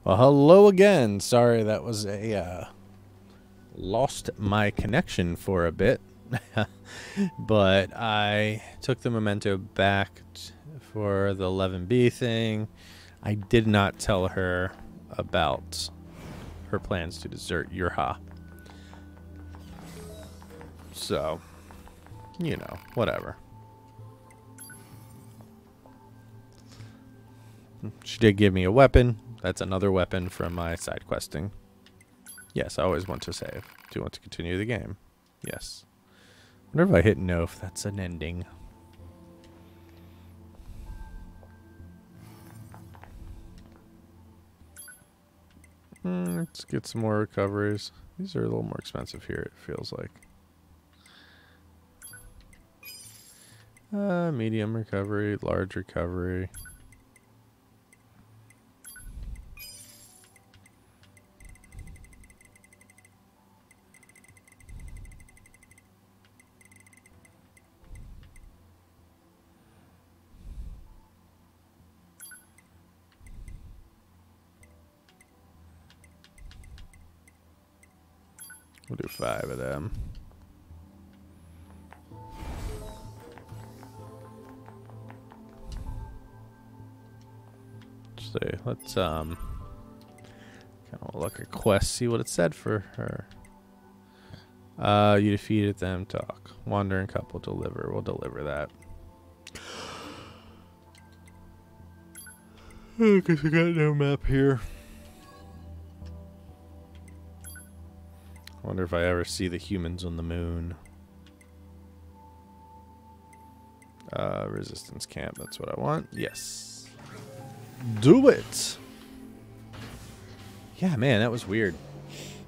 Well, hello again. Sorry that was a lost my connection for a bit. But I took the memento back for the 11B thing. I did not tell her about her plans to desert Yurha. So, you know, whatever. She did give me a weapon. That's another weapon from my side questing. Yes, I always want to save. Do you want to continue the game? Yes. Whenever I hit no, if that's an ending. Let's get some more recoveries. These are a little more expensive here, it feels like. Medium recovery, large recovery. We'll do 5 of them. Let's kind of look at quest, see what it said for her. You defeated them, talk. Wandering couple, deliver. We'll deliver that. I guess I got no map here. I wonder if I ever see the humans on the moon. Resistance camp, that's what I want. Yes. Do it! Yeah, man, that was weird.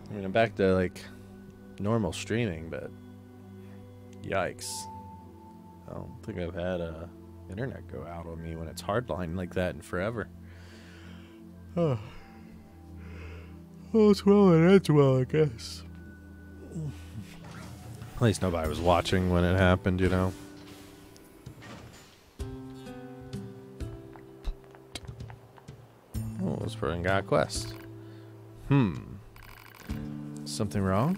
I mean, I'm back to, like, normal streaming, but... Yikes. I don't think I've had internet go out on me when it's hardline like that in forever. Oh. Well, it's well and ends well, I guess. At least nobody was watching when it happened, you know. Oh, this person got a quest. Something wrong?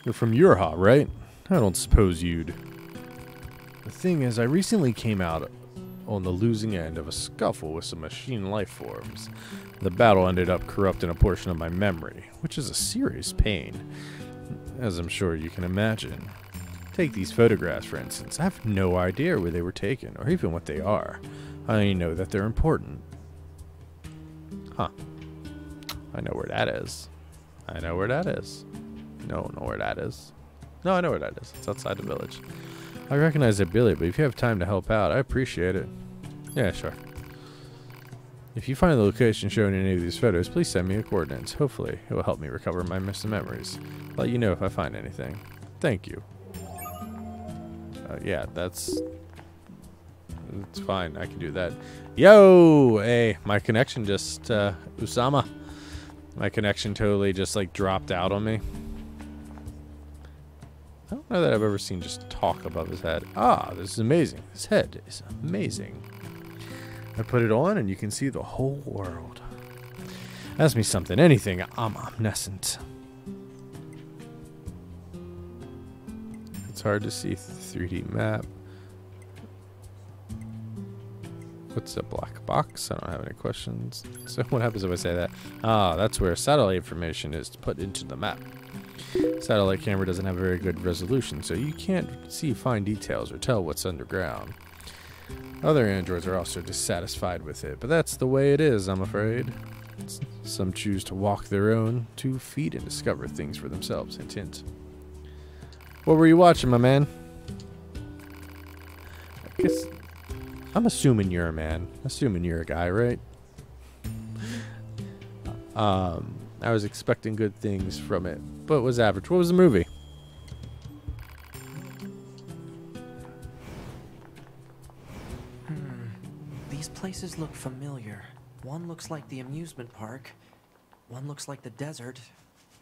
You're from Yurha, right? I don't suppose you'd... The thing is, I recently came out on the losing end of a scuffle with some machine life forms. The battle ended up corrupting a portion of my memory, which is a serious pain, as I'm sure you can imagine. Take these photographs, for instance. I have no idea where they were taken, or even what they are. I only know that they're important. Huh. I know where that is. I know where that is. No, know where that is. No, I know where that is. It's outside the village. I recognize that Billy, but if you have time to help out, I appreciate it. Yeah, sure. If you find the location shown in any of these photos, please send me the coordinates. Hopefully, it will help me recover my missing memories. I'll let you know if I find anything. Thank you. Yeah, that's fine. I can do that. Yo! Hey, my connection just, Usama. My connection totally just, like, dropped out on me. I don't know that I've ever seen just talk above his head. Ah, this is amazing. His head is amazing. I put it on and you can see the whole world. Ask me something, anything. I'm omniscient. It's hard to see 3D map. What's a black box? I don't have any questions. So what happens if I say that? Ah, that's where satellite information is put into the map. Satellite camera doesn't have a very good resolution, so you can't see fine details or tell what's underground. Other androids are also dissatisfied with it, but that's the way it is, I'm afraid. Some choose to walk their own 2 feet and discover things for themselves. Hint, hint. What were you watching, my man? I guess I'm assuming you're a man. Assuming you're a guy, right? I was expecting good things from it, but it was average. What was the movie? These places look familiar. One looks like the amusement park, one looks like the desert,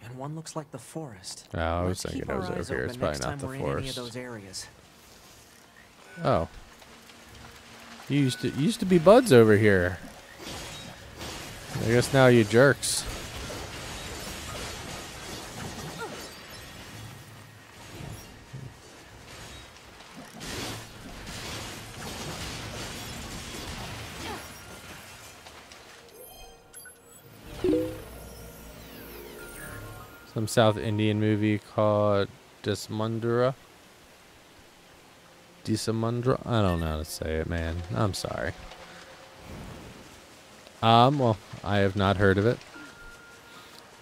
and one looks like the forest. Oh, I was thinking it was over here. It's probably not the forest. Oh. You used to be buds over here. I guess now you jerks. Some South Indian movie called Desamundra. Desamundra? I don't know how to say it, man. I'm sorry. Well, I have not heard of it.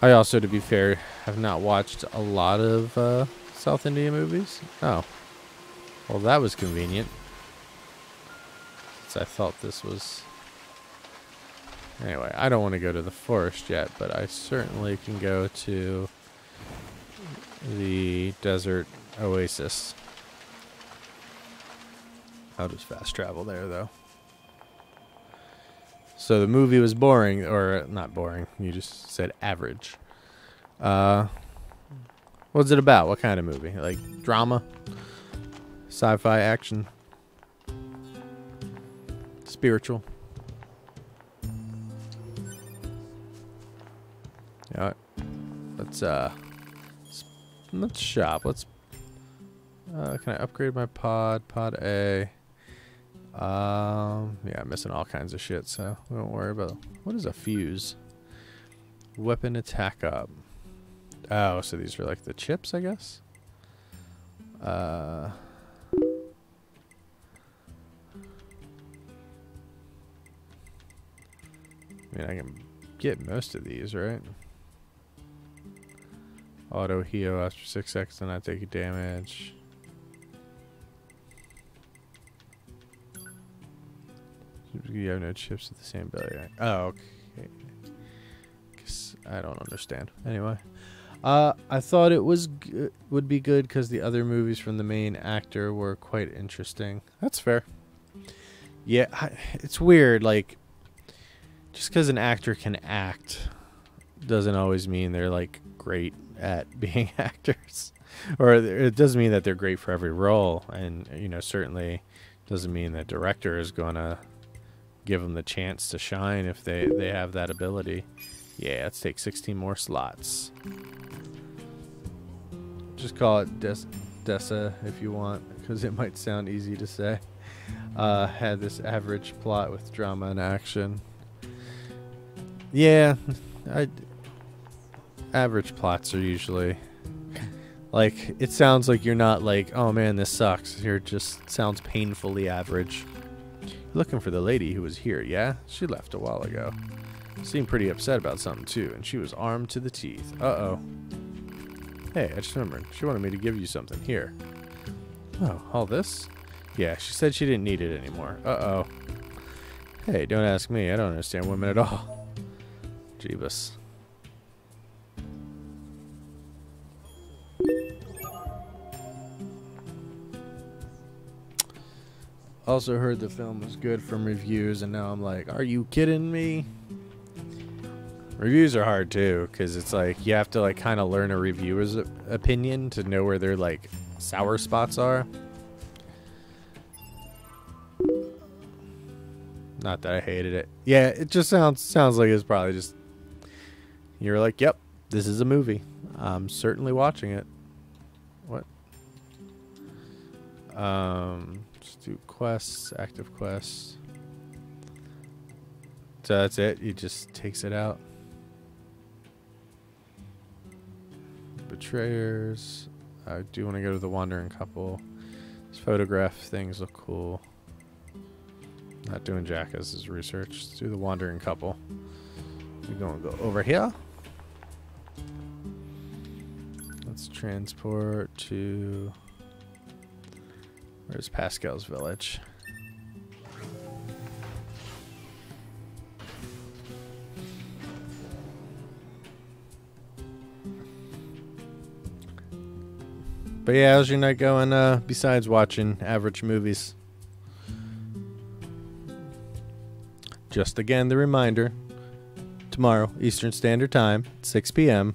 I also, to be fair, have not watched a lot of South Indian movies. Oh. Well, that was convenient. Since I thought this was... Anyway, I don't want to go to the forest yet, but I certainly can go to the desert oasis. I'll just fast travel there, though. So the movie was boring, or not boring, you just said average. What's it about? What kind of movie? Like drama? Sci-fi, action? Spiritual? Yeah. Let's shop. Let's can I upgrade my pod? Pod A. Yeah, I'm missing all kinds of shit, so we don't worry about it. What is a fuse? Weapon attack up. Oh, so these are like the chips, I guess? I mean, I can get most of these, right? Auto heal after 6 seconds and I take damage. You have no chips with the same belly. Oh, okay. Guess I don't understand. Anyway, I thought it was would be good because the other movies from the main actor were quite interesting. That's fair. Yeah, it's weird. Like, just because an actor can act doesn't always mean they're like great at being actors, or it doesn't mean that they're great for every role. And you know, certainly doesn't mean that director is gonna give them the chance to shine if they have that ability. Yeah, let's take 16 more slots. Just call it Dessa if you want, because it might sound easy to say. Had this average plot with drama and action. Yeah, average plots are usually like, it sounds like you're not like, oh man, this sucks. You're just sounds painfully average. Looking for the lady who was here, yeah? She left a while ago. Seemed pretty upset about something too, and she was armed to the teeth. Uh-oh. Hey, I just remembered. She wanted me to give you something. Here. Oh, all this? Yeah, she said she didn't need it anymore. Uh-oh. Hey, don't ask me. I don't understand women at all. Jeebus. Also heard the film was good from reviews, and now I'm like, are you kidding me? Reviews are hard too, because it's like you have to like kind of learn a reviewer's opinion to know where their like sour spots are. Not that I hated it. Yeah, it just sounds like it's probably just, you're like, yep, this is a movie. I'm certainly watching it. What? Just do quests, active quests. So that's it. He just takes it out. Betrayers. I do want to go to the wandering couple. These photograph things look cool. Not doing Jack as his research. Let's do the wandering couple. We're going to go over here. Let's transport to... Where's Pascal's village? But yeah, how's your night going, besides watching average movies? Just again, the reminder, tomorrow, Eastern Standard Time, 6 p.m.,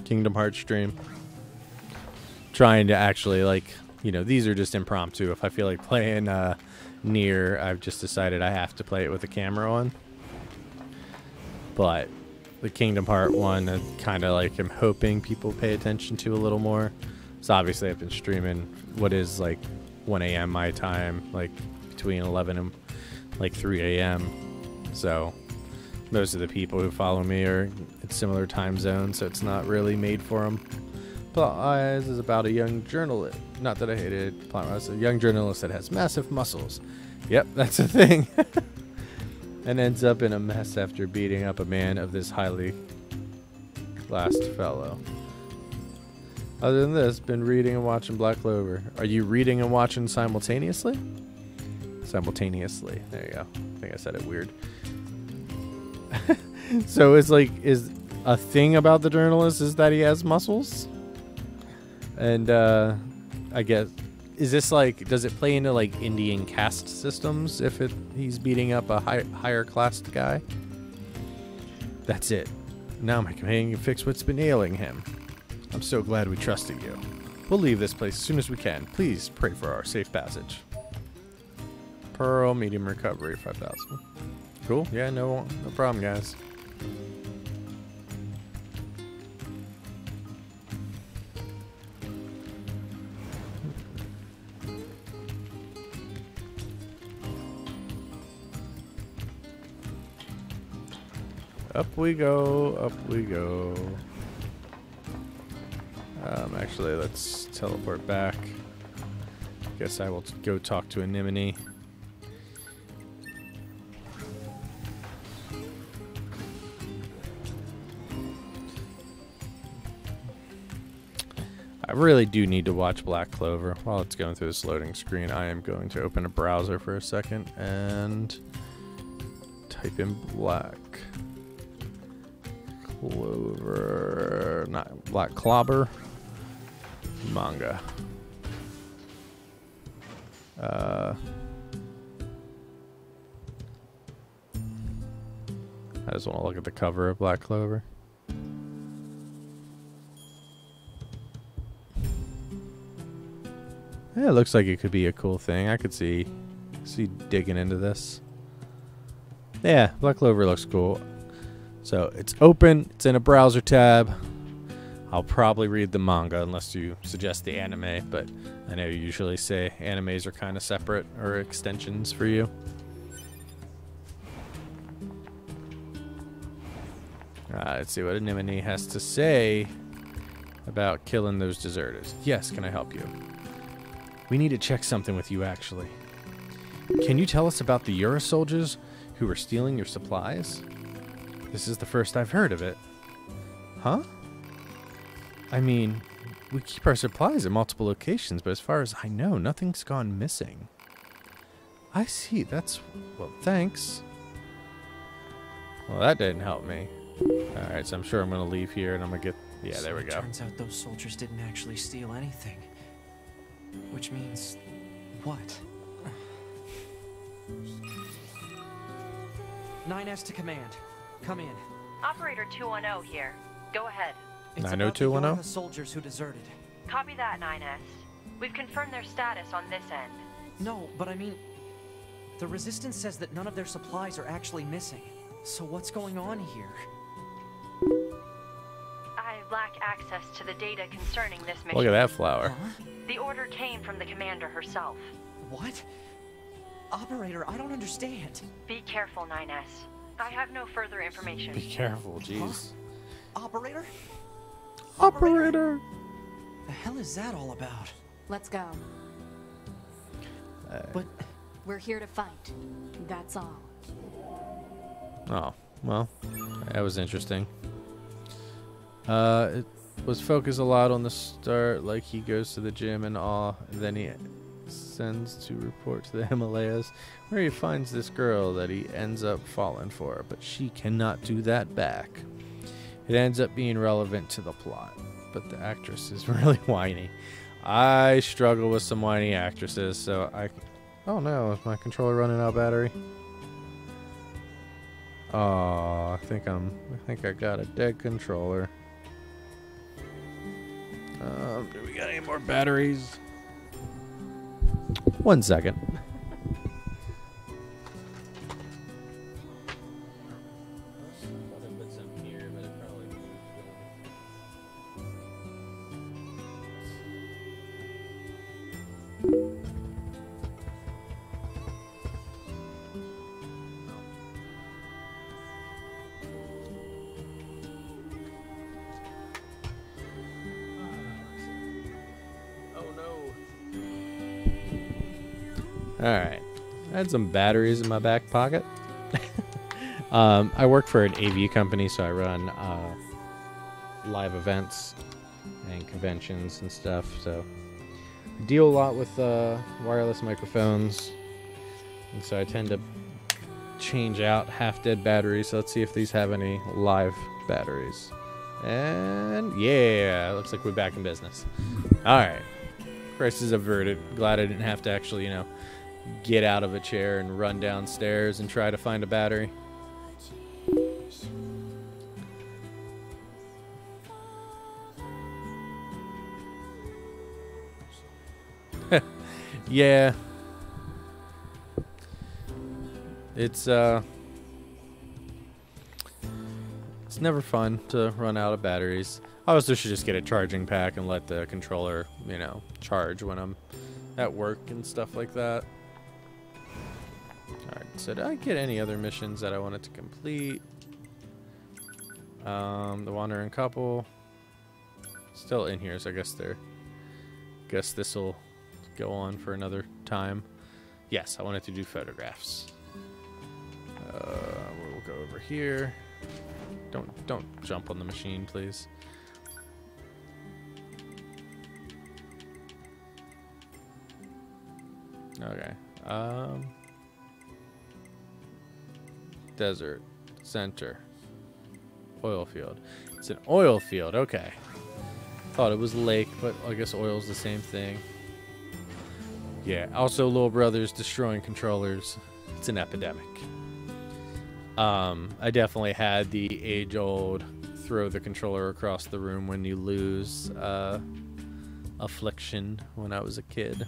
Kingdom Hearts stream. Trying to actually, like, you know, these are just impromptu. If I feel like playing NieR, I've just decided I have to play it with the camera on. but the Kingdom Heart one, I kind of like am hoping people pay attention to a little more. So obviously I've been streaming what is like 1 a.m. my time, like between 11 and like 3 a.m. So most of the people who follow me are in similar time zones, so it's not really made for them. Plot-wise is about a young journalist. Not that I hated plot-wise. A young journalist that has massive muscles. Yep, that's a thing. And ends up in a mess after beating up a man of this highly classed fellow. Other than this, been reading and watching Black Clover. Are you reading and watching simultaneously? Simultaneously. There you go. I think I said it weird. So it's like, is a thing about the journalist is that he has muscles? And I guess, is this like, does it play into like Indian caste systems if he's beating up a higher classed guy? That's it. Now my companion can fix what's been ailing him. I'm so glad we trusted you. We'll leave this place as soon as we can. Please pray for our safe passage. Pearl, medium recovery, 5,000. Cool. Yeah, no problem, guys. Up we go, up we go. Actually, let's teleport back. Guess I will go talk to Anemone. I really do need to watch Black Clover. While it's going through this loading screen, I am going to open a browser for a second and type in Black Clover, not Black Clobber manga. I just want to look at the cover of Black Clover. Yeah, it looks like it could be a cool thing. I could see digging into this. Yeah, Black Clover looks cool. So it's open. It's in a browser tab. I'll probably read the manga unless you suggest the anime, but I know you usually say animes are kind of separate or extensions for you. Let's see what Anemone has to say about killing those deserters. Yes, can I help you? We need to check something with you, actually. Can you tell us about the Euro soldiers who were stealing your supplies? This is the first I've heard of it. Huh? I mean, we keep our supplies at multiple locations, but as far as I know, nothing's gone missing. I see, that's... well, thanks. Well, that didn't help me. Alright, so I'm sure I'm going to leave here and I'm going to get... yeah, there we go. Turns out those soldiers didn't actually steal anything. Which means... what? 9S to command. Come in. Operator 210 here. Go ahead. It's 90210? about the soldiers who deserted. Copy that, 9S. We've confirmed their status on this end. No, but I mean... the Resistance says that none of their supplies are actually missing. So what's going on here? I lack access to the data concerning this mission. Look at that flower. Huh? The order came from the commander herself. What? Operator, I don't understand. Be careful, 9S. I have no further information. Be careful, jeez. Huh? Operator? Operator! The hell is that all about? Let's go. But... we're here to fight. That's all. Oh, well, that was interesting. It was focused a lot on the start, like he goes to the gym and all, and then he sends to report to the Himalayas, where he finds this girl that he ends up falling for, but she cannot do that back. It ends up being relevant to the plot, but the actress is really whiny. I struggle with some whiny actresses, so oh no, is my controller running out of battery? Oh, I think I got a dead controller. Do we got any more batteries? 1 second. Alright. I had some batteries in my back pocket. I work for an AV company, so I run live events and conventions and stuff. So I deal a lot with wireless microphones. And so I tend to change out half-dead batteries. So let's see if these have any live batteries. And yeah, looks like we're back in business. Alright. Crisis averted. Glad I didn't have to actually, get out of a chair and run downstairs and try to find a battery. Yeah. It's never fun to run out of batteries. I also should just get a charging pack and let the controller, charge when I'm at work and stuff like that. Alright, so did I get any other missions that I wanted to complete? The Wandering Couple. Still in here, so I guess this will go on for another time. Yes, I wanted to do photographs. We'll go over here. Don't jump on the machine, please. Okay. Desert. Center. Oil field. It's an oil field, okay. Thought it was lake, but I guess oil's the same thing. Yeah, also little brother's destroying controllers. It's an epidemic. I definitely had the age-old throw the controller across the room when you lose affliction when I was a kid.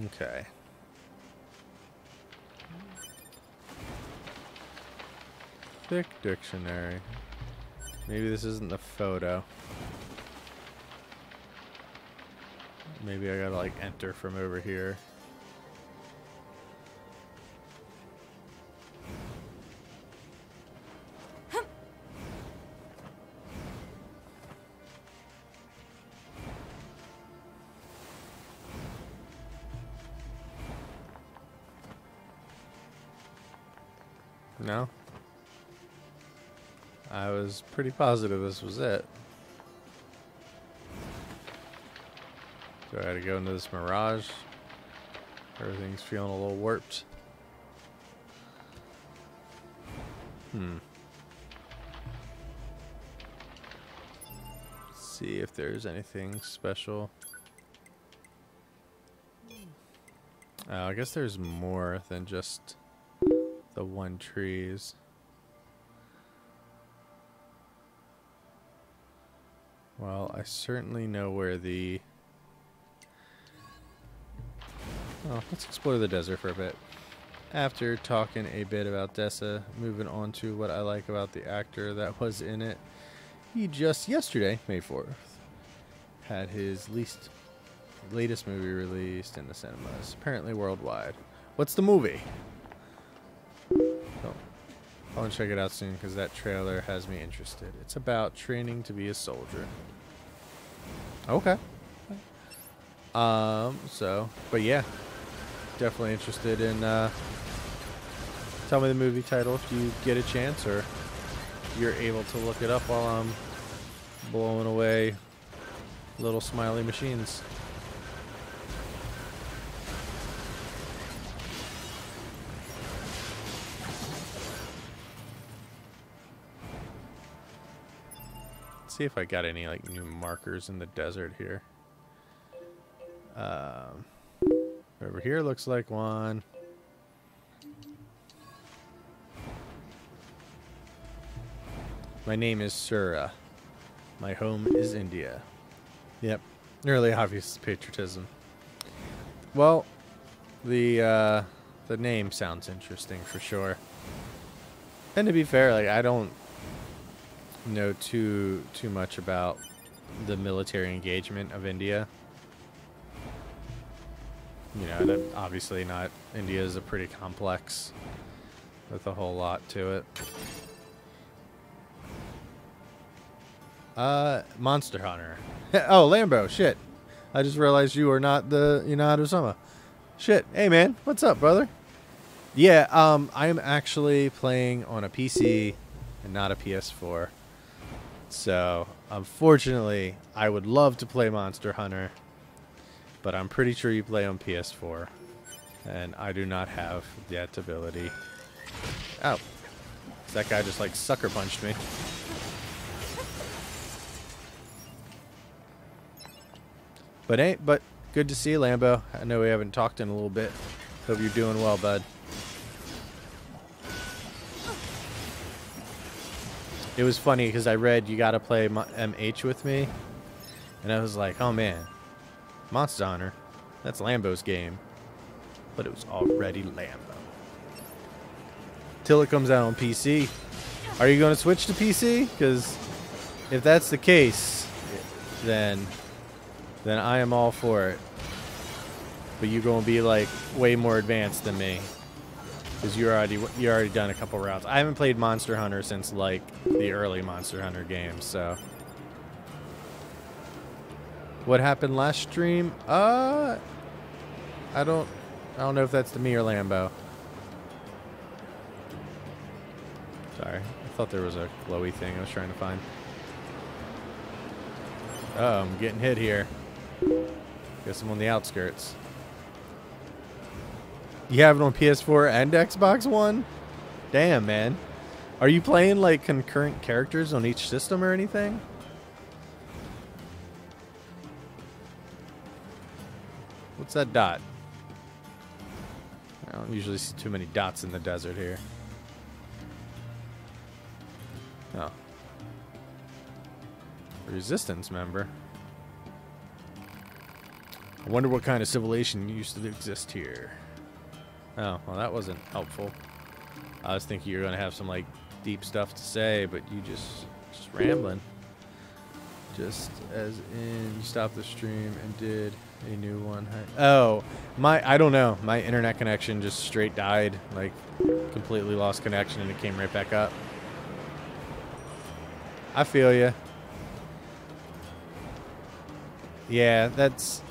Okay. Thick dictionary. Maybe this isn't the photo. Maybe I gotta like enter from over here. No? I was pretty positive this was it. Do I gotta go into this mirage? Everything's feeling a little warped. See if there's anything special. I guess there's more than just the one trees. Well, I certainly know where the... Oh, let's explore the desert for a bit. After talking a bit about Dessa, moving on to what I like about the actor that was in it. He just yesterday, May 4th, had his latest movie released in the cinemas, apparently worldwide. What's the movie? Oh, I want to check it out soon because that trailer has me interested. It's about training to be a soldier. Okay. But yeah, definitely interested in, tell me the movie title if you get a chance, or you're able to look it up while I'm blowing away little smiley machines. Let's see if I got any like new markers in the desert here. Over here looks like one. My name is Sura. My home is India. Yep, really obvious patriotism. Well, the name sounds interesting for sure. And to be fair, like I don't know too much about the military engagement of India. You know, that obviously not. India is a pretty complex with a whole lot to it. Monster Hunter. Oh, Lambo, shit. I just realized you are not the NieR Automata. Shit. Hey, man. What's up, brother? Yeah, I'm actually playing on a PC and not a PS4. So, unfortunately, I would love to play Monster Hunter, but I'm pretty sure you play on PS4. And I do not have that ability. Ow. That guy just, like, sucker punched me. But good to see you, Lambo. I know we haven't talked in a little bit. Hope you're doing well, bud. It was funny because I read you got to play MH with me. And I was like, oh, man. Monster Hunter. That's Lambo's game. But it was already Lambo. Till it comes out on PC. Are you going to switch to PC? Because if that's the case, then I am all for it. But you're going to be like way more advanced than me. Because you're already done a couple rounds. I haven't played Monster Hunter since like the early Monster Hunter games, so. What happened last stream? I don't know if that's to me or Lambo. Sorry. I thought there was a glowy thing I was trying to find. Oh, I'm getting hit here. Guess I'm on the outskirts. You have it on PS4 and Xbox One? Damn, man. Are you playing like concurrent characters on each system or anything? What's that dot? I don't usually see too many dots in the desert here. Oh. Resistance member. I wonder what kind of civilization used to exist here. Oh, well, that wasn't helpful. I was thinking you were going to have some, like, deep stuff to say, but you just rambling. Just as in, you stopped the stream and did a new one. Oh, I don't know. My internet connection just straight died. Like, completely lost connection, and it came right back up. I feel you. Yeah, that's...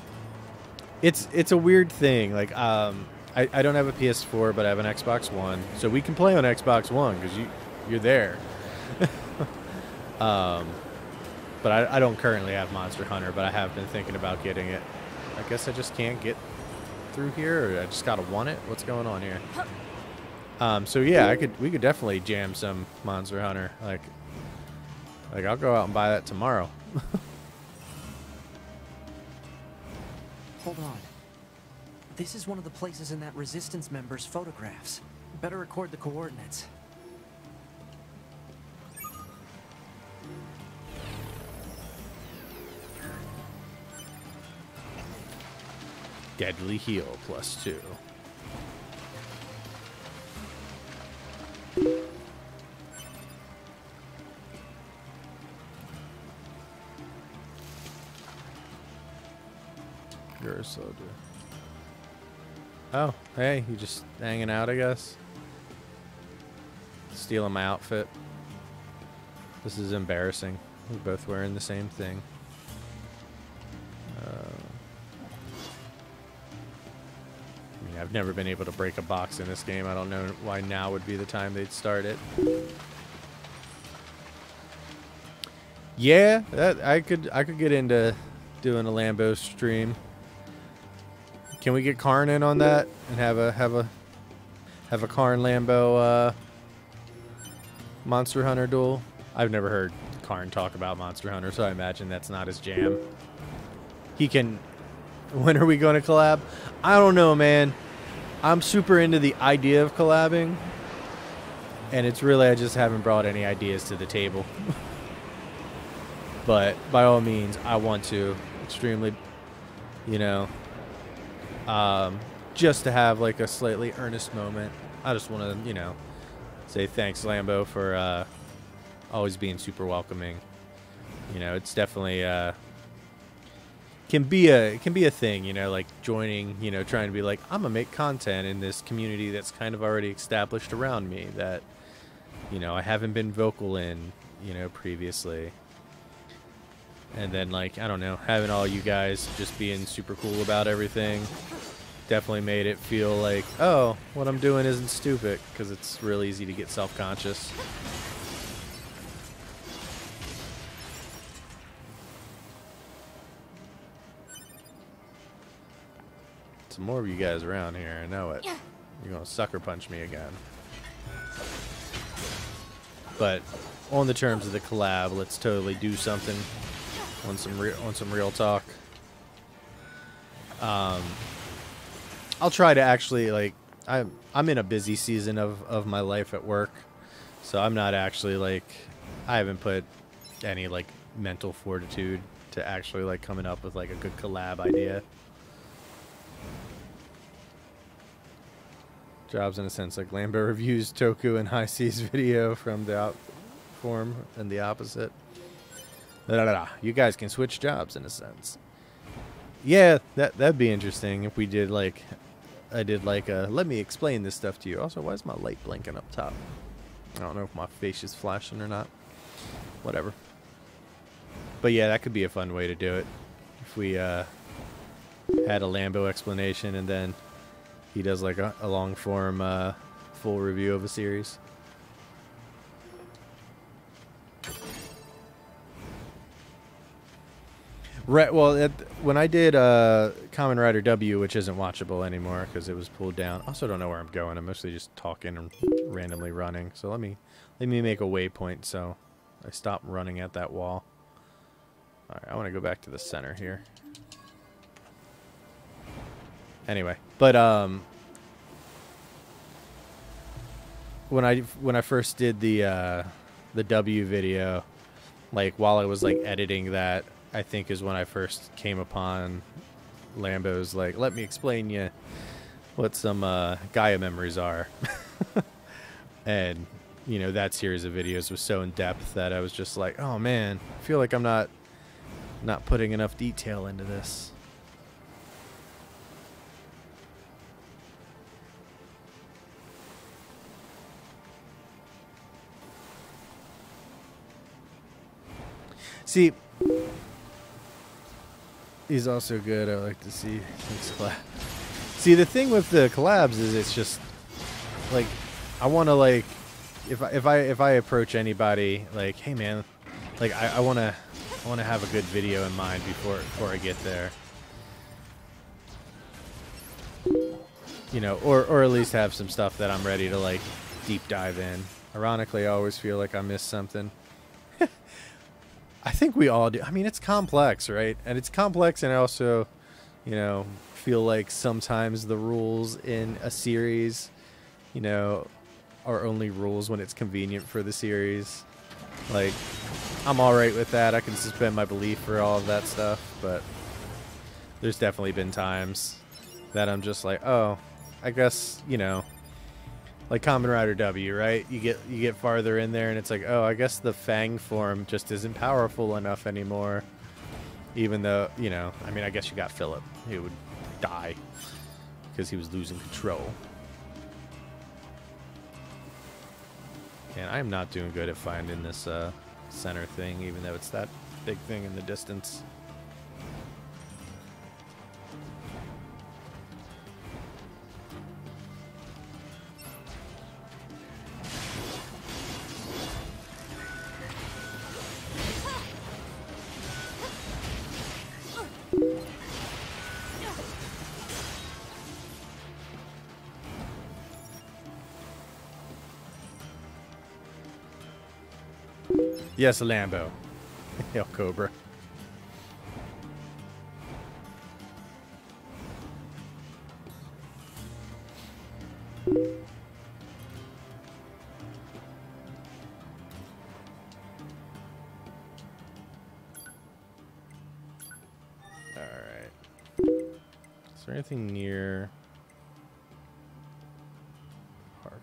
It's a weird thing. Like, I don't have a PS4, but I have an Xbox One, so we can play on Xbox One because you're there. But I don't currently have Monster Hunter, but I have been thinking about getting it. I guess I just can't get through here, or I just gotta want it. What's going on here? So yeah, we could definitely jam some Monster Hunter. Like I'll go out and buy that tomorrow. Hold on. This is one of the places in that resistance member's photographs. Better record the coordinates. Deadly heal +2. You're a soldier. Oh, hey, you just hanging out, I guess. Stealing my outfit. This is embarrassing. We're both wearing the same thing. I mean, I've never been able to break a box in this game. I don't know why now would be the time they'd start it. Yeah, I could get into doing a Lambo stream. Can we get Karn in on that and have a Karn Lambo Monster Hunter duel? I've never heard Karn talk about Monster Hunter, so I imagine that's not his jam. He can. When are we going to collab? I don't know, man. I'm super into the idea of collabing, and it's really I just haven't brought any ideas to the table. But by all means, I want to extremely, you know. Just to have like a slightly earnest moment. I just want to, you know, say thanks, Lambo, for always being super welcoming. You know, it's definitely can be a thing, you know, like joining, you know, trying to be like, I'm gonna make content in this community that's kind of already established around me that, you know, I haven't been vocal in, you know, previously. And then, like, I don't know, having all you guys just being super cool about everything definitely made it feel like, oh, what I'm doing isn't stupid, because it's real easy to get self-conscious. Some more of you guys around here, I know it. You're gonna sucker punch me again. But on the terms of the collab, let's totally do something on some real talk. I'll try to actually, like, I'm in a busy season of my life at work, so I'm not actually, like, I haven't put any, like, mental fortitude to actually, like, coming up with, like, a good collab idea. Jobs in a sense, like Lambo reviews Toku and High C's video from the form and the opposite. You guys can switch jobs in a sense. Yeah, that'd be interesting if we did, like, I did like a let me explain this stuff to you. Also, why is my light blinking up top? I don't know if my face is flashing or not. Whatever. But yeah, that could be a fun way to do it. If we had a Lambo explanation and then he does like a long form full review of a series. Right. Well, when I did Kamen Rider W, which isn't watchable anymore because it was pulled down. I also don't know where I'm going. I'm mostly just talking and randomly running. So let me make a waypoint so I stop running at that wall. All right. I want to go back to the center here. Anyway, but when I first did the W video, like while I was like editing that, I think is when I first came upon Lambo's like, let me explain you what some Gaia memories are. And you know, that series of videos was so in depth that I was just like, oh man, I feel like I'm not putting enough detail into this. See, he's also good. I like to see things collab. See, the thing with the collabs is it's just like I want to like if I approach anybody like, hey man, like I want to have a good video in mind before I get there. You know, or at least have some stuff that I'm ready to like deep dive in. Ironically, I always feel like I missed something. I think we all do. I mean, it's complex, right? And it's complex, and I also, you know, feel like sometimes the rules in a series, you know, are only rules when it's convenient for the series. Like, I'm all right with that. I can suspend my belief for all of that stuff, but there's definitely been times that I'm just like, oh, I guess, you know, like Kamen Rider W, right? You get farther in there and it's like, oh, I guess the Fang form just isn't powerful enough anymore. Even though, you know, I mean, I guess you got Philip. He would die because he was losing control. And I'm not doing good at finding this center thing, even though it's that big thing in the distance. Yes, a Lambo. Hail Cobra. Alright. Is there anything near park?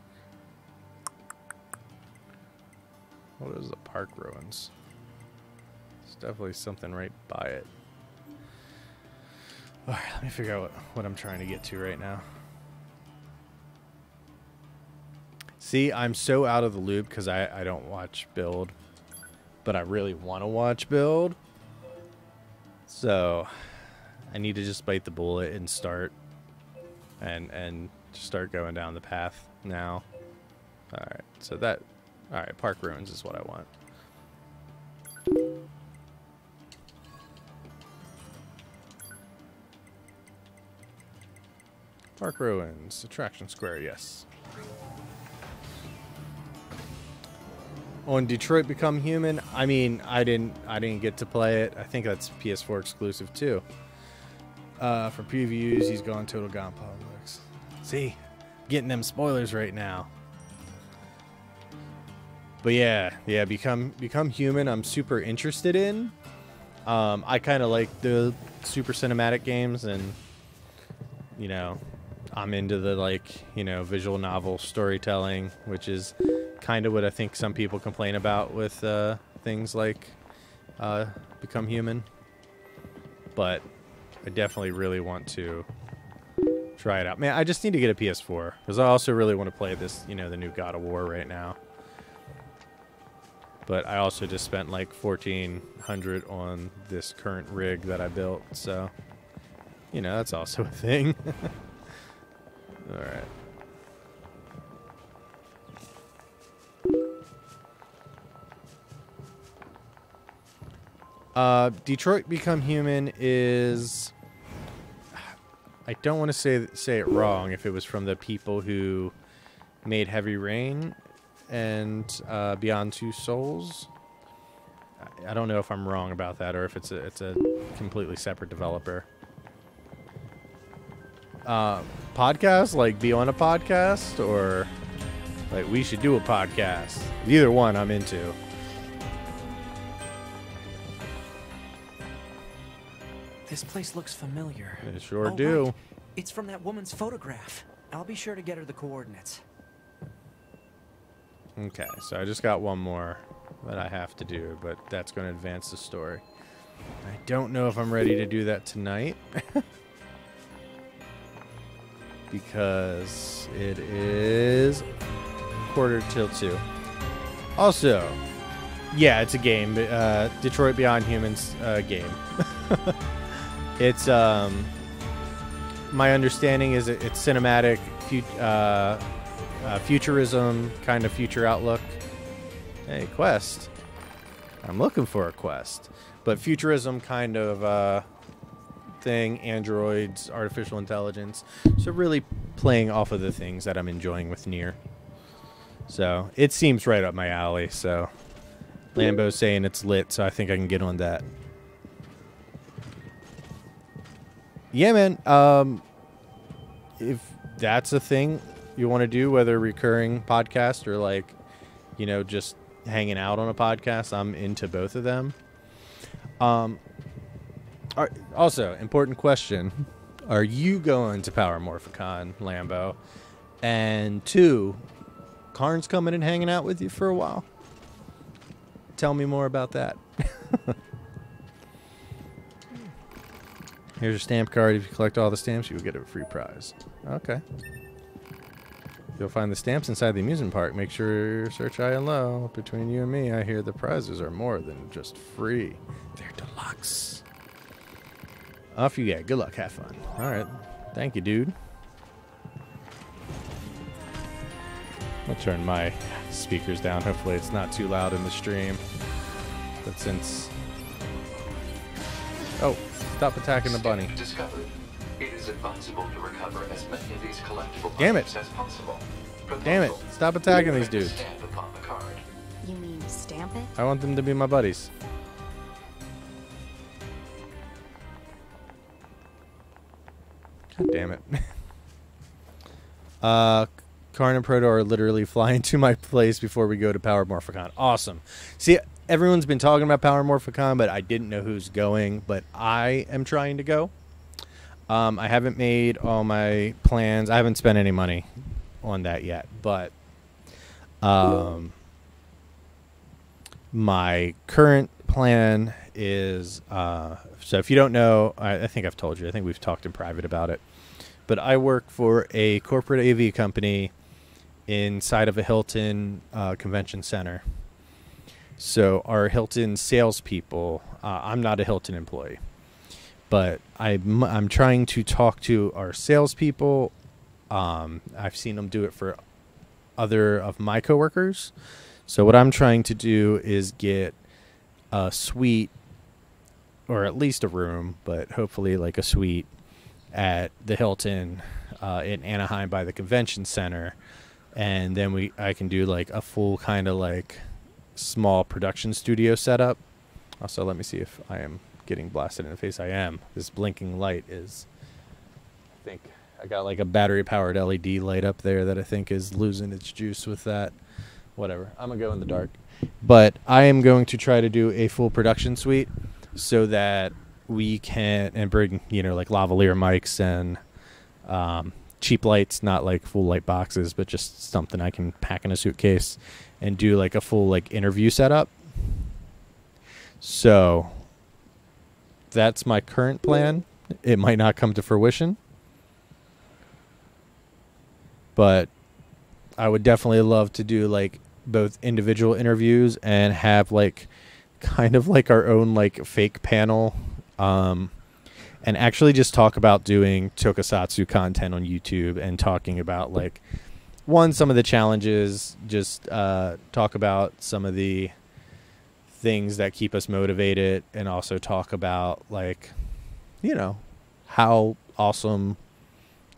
What is the park ruins? There's definitely something right by it. Alright, let me figure out what I'm trying to get to right now. See, I'm so out of the loop because I don't watch Build, but I really want to watch Build. So I need to just bite the bullet and start and just start going down the path now. Alright, so that alright, Park Ruins is what I want. Park Ruins, Attraction Square, yes. On Detroit Become Human, I mean, I didn't get to play it. I think that's PS4 exclusive too. For previews, he's gone total gone politics. See, getting them spoilers right now. But yeah, Become Human. I'm super interested in. I kind of like the super cinematic games, and you know, I'm into the visual novel storytelling, which is kind of what I think some people complain about with things like Become Human. But I definitely really want to try it out. Man, I just need to get a PS4 because I also really want to play this, the new God of War right now. But I also just spent like $1,400 on this current rig that I built, so that's also a thing. All right. Detroit Become Human is... I don't want to say it wrong if it was from the people who made Heavy Rain and Beyond Two Souls. I don't know if I'm wrong about that or if it's a completely separate developer. Podcast, like be on a podcast, or like we should do a podcast. Either one I'm into. This place looks familiar. It sure do. Right. It's from that woman's photograph. I'll be sure to get her the coordinates. Okay, so I just got one more that I have to do, but that's going to advance the story. I don't know if I'm ready to do that tonight. Because it is 1:45. Also, yeah, it's a game. Detroit Beyond Humans game. It's my understanding is it's cinematic, futurism, kind of future outlook. Hey, quest. I'm looking for a quest, but futurism kind of thing. Androids, artificial intelligence. So really playing off of the things that I'm enjoying with NieR. So it seems right up my alley. So Lambo's saying it's lit, so I think I can get on that. Yeah, man. If that's a thing you want to do, whether recurring podcast or just hanging out on a podcast, I'm into both of them. Also, important question. Are you going to Power Morphicon, Lambo? And 2, Karn's coming and hanging out with you for a while? Tell me more about that. Here's your stamp card. If you collect all the stamps, you will get a free prize. Okay. You'll find the stamps inside the amusement park. Make sure you search high and low. Between you and me, I hear the prizes are more than just free. They're deluxe. Off you get. Good luck. Have fun. All right. Thank you, dude. I'll turn my speakers down. Hopefully it's not too loud in the stream. But since... Oh, stop attacking the bunny. Discovered. It is advisable to recover as many of these collectible Damn it. items as possible. Damn it. Stop attacking these dudes. Stamp upon the card. You mean stamp it? I want them to be my buddies. God damn it. Karn and Proto are literally flying to my place before we go to Power Morphicon. Awesome. See, everyone's been talking about Power Morphicon, but I didn't know who's going. But I am trying to go. I haven't made all my plans. I haven't spent any money on that yet. But my current plan is... so if you don't know, I think I've told you. I think we've talked in private about it. But I work for a corporate AV company inside of a Hilton convention center. So our Hilton salespeople, I'm not a Hilton employee. But I'm trying to talk to our salespeople. I've seen them do it for other of my coworkers. So what I'm trying to do is get a suite, or at least a room, but hopefully like a suite at the Hilton in Anaheim by the convention center. And then I can do like a full kind of like small production studio setup. Also, let me see if I am getting blasted in the face. I am. This blinking light is, I think I got like a battery powered LED light up there that I think is losing its juice with that. Whatever. I'm going to go in the dark. But I am going to try to do a full production suite so that we can, and bring, you know, like lavalier mics and cheap lights, not like full light boxes, but just something I can pack in a suitcase and do like a full like interview setup. So that's my current plan. It might not come to fruition, but I would definitely love to do like both individual interviews and have like kind of like our own like fake panel, and actually just talk about doing Tokusatsu content on YouTube and talking about like some of the challenges, just talk about some of the things that keep us motivated, and also talk about like, you know, how awesome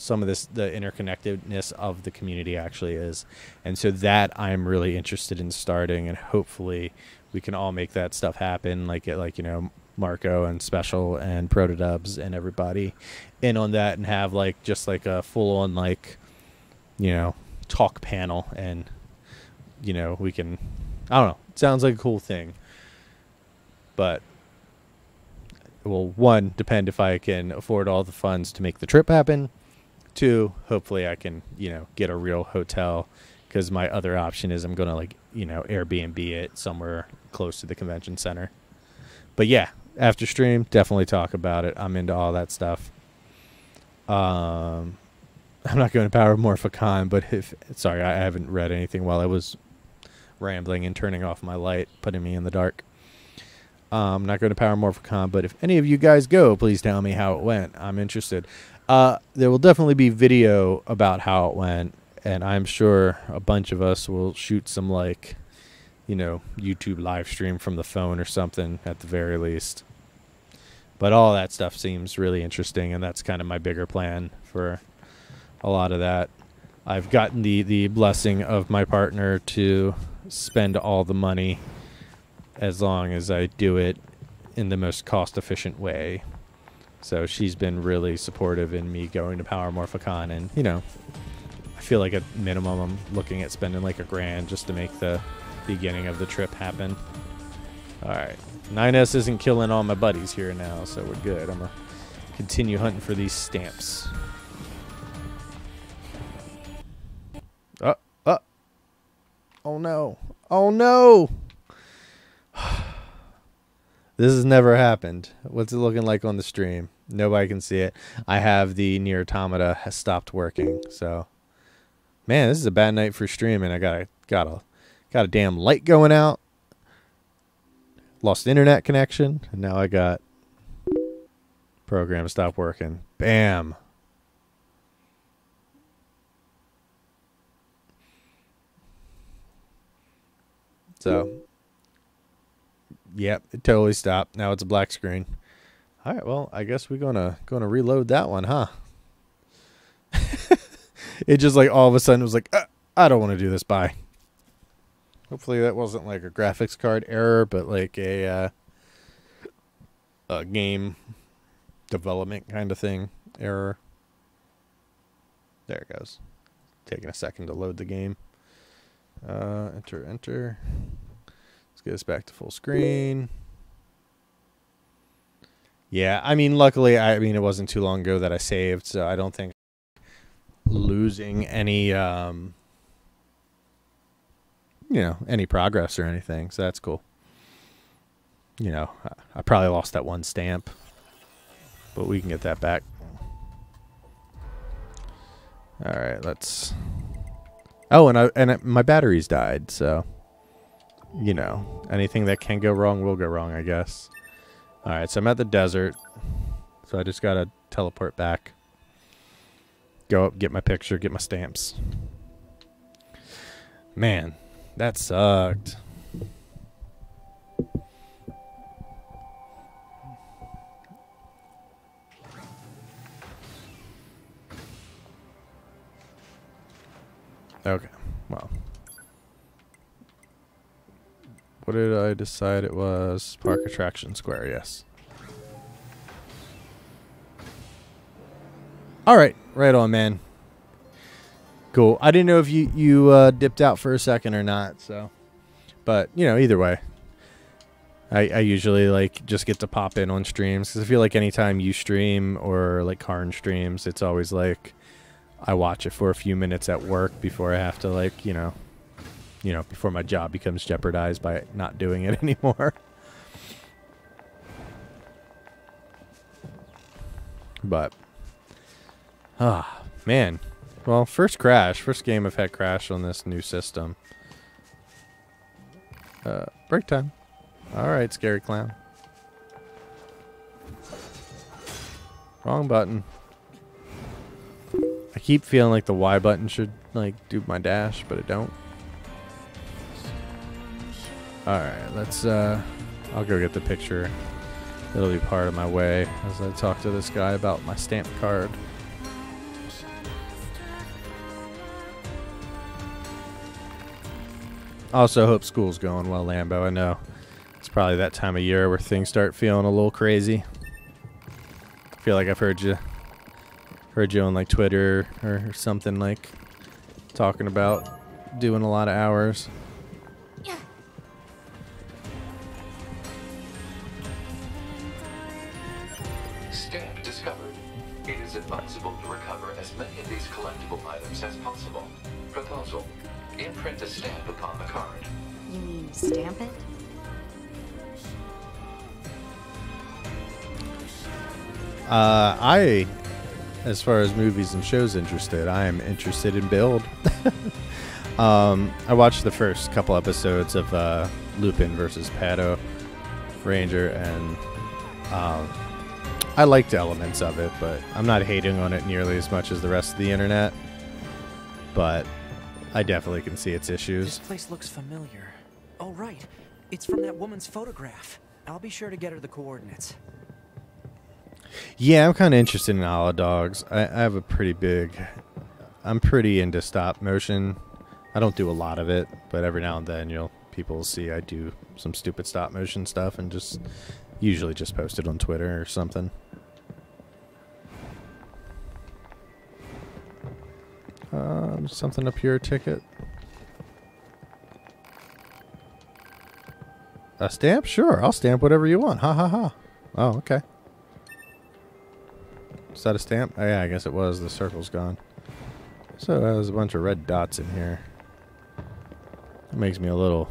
some of the interconnectedness of the community actually is. And so that I'm really interested in starting, and hopefully we can all make that stuff happen, like you know, Marco and Special and Protodubs and everybody in on that, and have like just like a full on like, you know, talk panel. And you know, we can, I don't know, it sounds like a cool thing, but it will, one, depend if I can afford all the funds to make the trip happen. Two, hopefully I can, you know, get a real hotel, because my other option is I'm going to like, you know, Airbnb it somewhere close to the convention center. But yeah, after stream, definitely talk about it. I'm into all that stuff. I'm not going to Power Morphicon, but sorry, I haven't read anything while I was rambling and turning off my light, putting me in the dark. I'm not going to Power Morphicon, but if any of you guys go, please tell me how it went. I'm interested. There will definitely be video about how it went, and I'm sure a bunch of us will shoot some like, you know, YouTube live stream from the phone or something at the very least. But all that stuff seems really interesting, and that's kind of my bigger plan for a lot of that. I've gotten the blessing of my partner to spend all the money as long as I do it in the most cost-efficient way. So she's been really supportive in me going to Power Morphicon, and, you know, I feel like at minimum I'm looking at spending like $1,000 just to make the beginning of the trip happen. Alright, 9S isn't killing all my buddies here now, so we're good. I'm going to continue hunting for these stamps. Oh no. Oh no! This has never happened. What's it looking like on the stream? Nobody can see it. I have the NieR Automata has stopped working, so man, this is a bad night for streaming. I got a damn light going out. Lost internet connection, and now I got program stop working. Bam. So yep, it totally stopped. Now it's a black screen. All right, well, I guess we're gonna reload that one, huh? It just like all of a sudden was like, I don't want to do this. Bye. Hopefully that wasn't like a graphics card error, but like a game development kind of thing error. There it goes. Taking a second to load the game. Enter. Let's get us back to full screen. Yeah, I mean, luckily, it wasn't too long ago that I saved, so I don't think losing any, you know, any progress or anything, so that's cool. You know, I probably lost that one stamp, but we can get that back. All right, let's... Oh, and my batteries died, so, you know, anything that can go wrong will go wrong, I guess. All right, so I'm at the desert. So I just gotta teleport back. Go up, get my picture, get my stamps. Man, that sucked. Okay, well. What did I decide it was? Park Attraction Square, yes. Alright, right on, man. Cool. I didn't know if you dipped out for a second or not, so. But, you know, either way. I usually, like, just get to pop in on streams, because I feel like anytime you stream or, like, Karn streams, it's always, like, I watch it for a few minutes at work before I have to, like, you know, before my job becomes jeopardized by not doing it anymore. But, man. Well, first game I've had crash on this new system. Break time. Alright, scary clown. Wrong button. I keep feeling like the Y button should, like, do my dash, but it don't. Alright, let's, I'll go get the picture. It'll be part of my way as I talk to this guy about my stamp card. Also, hope school's going well, Lambo. I know it's probably that time of year where things start feeling a little crazy. I feel like I've heard you on, like, Twitter or something, like, talking about doing a lot of hours. Stamp discovered. It is advisable to recover as many of these collectible items as possible. Proposal. Imprint a stamp upon the card. You mean stamp it? As far as movies and shows interested, I am interested in Build. I watched the first couple episodes of Lupin versus Pato Ranger, and I liked elements of it, but I'm not hating on it nearly as much as the rest of the internet. But I definitely can see its issues. This place looks familiar. Oh, right. It's from that woman's photograph. I'll be sure to get her the coordinates. Yeah, I'm kind of interested in Ala Dogs. I have a pretty big... I'm pretty into stop motion. I don't do a lot of it, but every now and then people will see I do some stupid stop motion stuff and just usually just post it on Twitter or something. Something up here, ticket. A stamp? Sure, I'll stamp whatever you want. Ha ha ha. Oh, okay. Is that a stamp? Oh, yeah, I guess it was. The circle's gone. So there's a bunch of red dots in here. That makes me a little...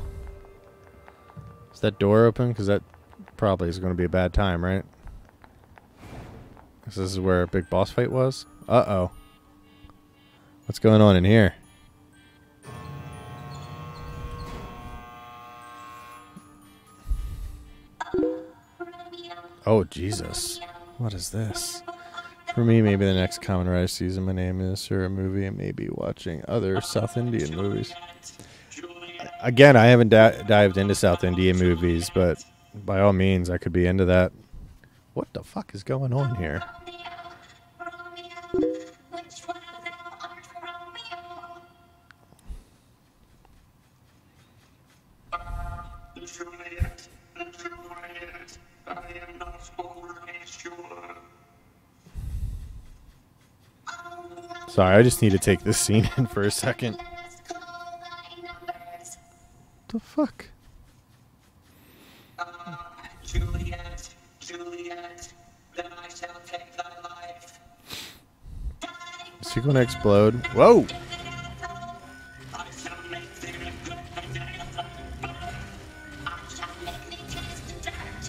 Is that door open? Because that probably is going to be a bad time, right? This is where a big boss fight was? Uh-oh. What's going on in here? Oh, Jesus. What is this? For me, maybe the next Kamen Rider season, my name is, or a movie, and maybe watching other South Indian movies. Again, I haven't dived into South Indian movies, but by all means, I could be into that. What the fuck is going on here? Sorry, I just need to take this scene in for a second. What the fuck? Juliet, Juliet, then I shall take thy life. Is he gonna explode? Whoa! I shall make thee a good potato. I shall make thee taste the dirt.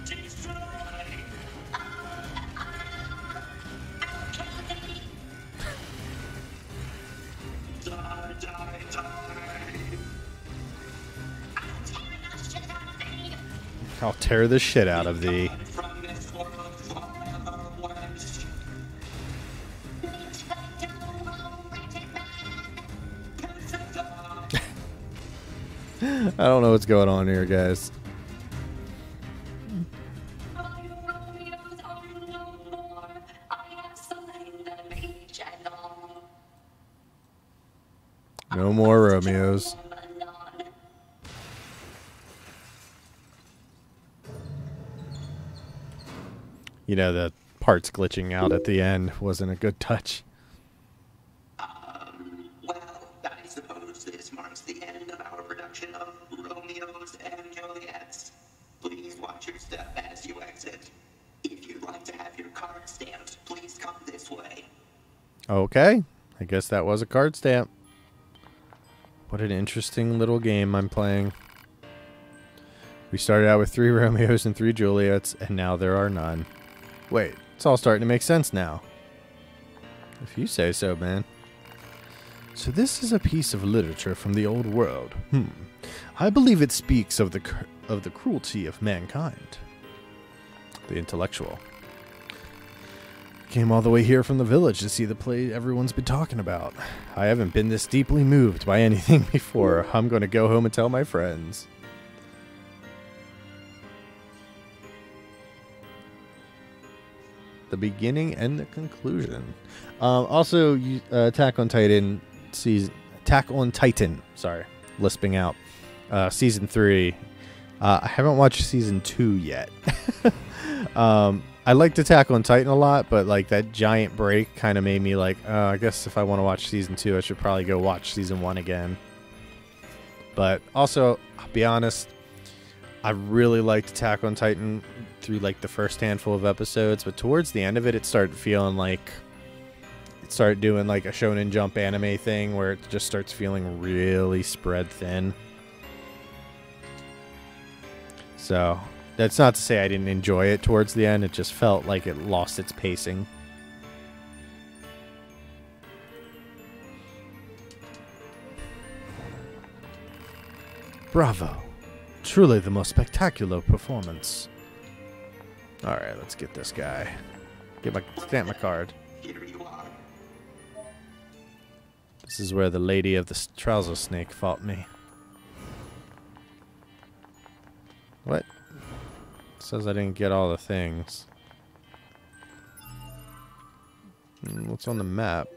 Destroy. Die, die, die. I'll tear the shit out of thee. From this world forever worse. Please take your role, rated man. Persevere. I don't know what's going on here, guys. My Romeos are no more. I have slain them each and all. No more Romeos. You know, the parts glitching out at the end wasn't a good touch. Well, I suppose this marks the end of our production of Romeos and Juliets. Please watch your step as you exit. If you'd like to have your card stamped, please come this way. Okay. I guess that was a card stamp. What an interesting little game I'm playing. We started out with 3 Romeos and 3 Juliets, and now there are none. Wait, it's all starting to make sense now. If you say so, man. So this is a piece of literature from the old world. I believe it speaks of the cruelty of mankind. The intellectual. Came all the way here from the village to see the play everyone's been talking about. I haven't been this deeply moved by anything before. I'm going to go home and tell my friends. The beginning and the conclusion. Also, Attack on Titan Sorry, lisping out. Season 3. I haven't watched season 2 yet. I liked Attack on Titan a lot, but like that giant break kind of made me like, I guess if I want to watch season 2, I should probably go watch season 1 again. But also, I'll be honest, I really liked Attack on Titan through like the first handful of episodes, but towards the end of it, it started feeling like it started doing like a Shonen Jump anime thing where it just starts feeling really spread thin. So that's not to say I didn't enjoy it towards the end. It just felt like it lost its pacing. Bravo. Truly the most spectacular performance. Alright, let's get this guy. Stamp my card. Here you are. This is where the lady of the trouser snake fought me. What? It says I didn't get all the things. What's on the map?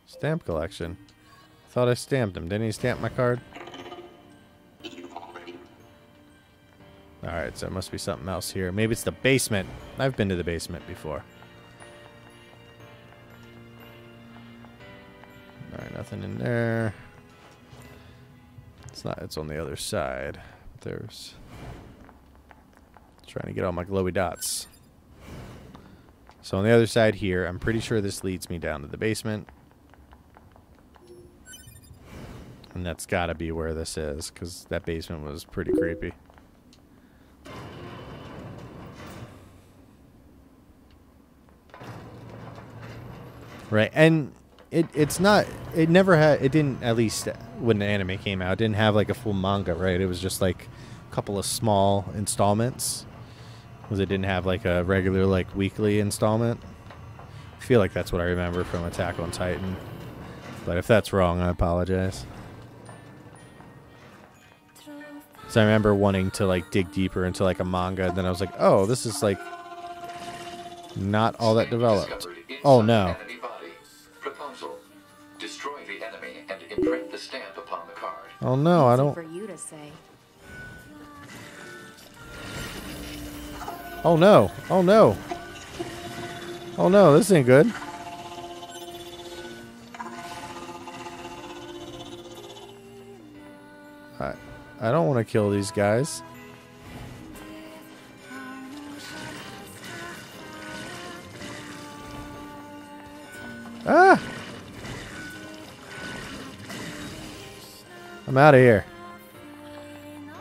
Stamp collection. I thought I stamped him. Didn't he stamp my card? Alright, so it must be something else here. Maybe it's the basement. I've been to the basement before. Alright, nothing in there. It's not, it's on the other side. There's... trying to get all my glowy dots. So on the other side here, I'm pretty sure this leads me down to the basement. And that's gotta be where this is, because that basement was pretty creepy. Right, and it's not, it never had, it didn't, at least when the anime came out, it didn't have like a full manga, right? It was just like a couple of small installments. Because it didn't have like a regular like weekly installment. I feel like that's what I remember from Attack on Titan. But if that's wrong, I apologize. So I remember wanting to like dig deeper into like a manga, and then I was like, oh, this is like not all that developed. Oh no. Proposal. Destroy the enemy and imprint the stamp upon the card. Oh no, I Easy don't. for you to say. Oh no. Oh no. Oh no, this ain't good. I don't want to kill these guys. Ah! I'm out of here.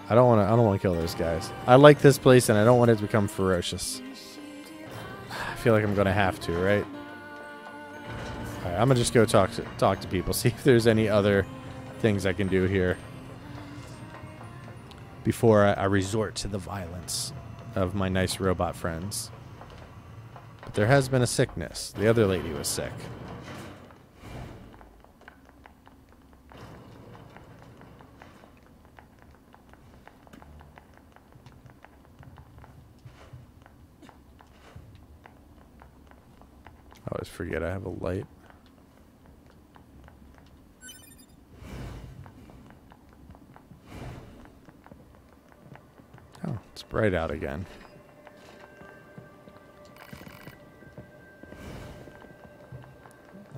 I don't want to kill those guys. I like this place and I don't want it to become ferocious. I feel like I'm going to have to, right? All right, I'm going to just go talk to people, see if there's any other things I can do here. before I resort to the violence of my nice robot friends. But there has been a sickness. The other lady was sick. I always forget I have a light. Oh, it's bright out again.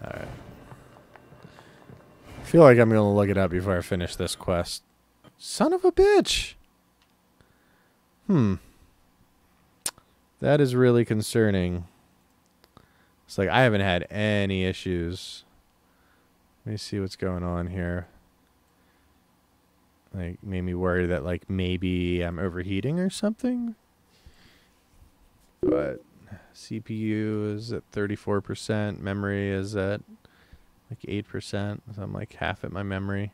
Alright. I feel like I'm going to look it up before I finish this quest. Son of a bitch! That is really concerning. It's like I haven't had any issues. Let me see what's going on here. Like, made me worry that, like, maybe I'm overheating or something. But CPU is at 34%. Memory is at, like, 8%. So I'm, like, half at my memory.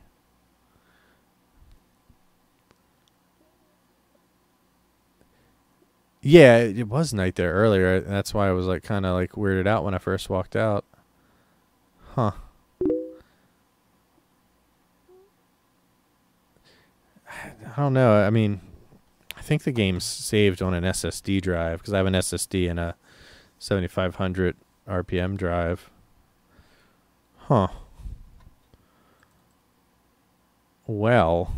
Yeah, it was night there earlier. That's why I was, like, kind of, like, weirded out when I first walked out. Huh. I don't know. I mean, I think the game's saved on an SSD drive because I have an SSD and a 7500 RPM drive. Huh. Well,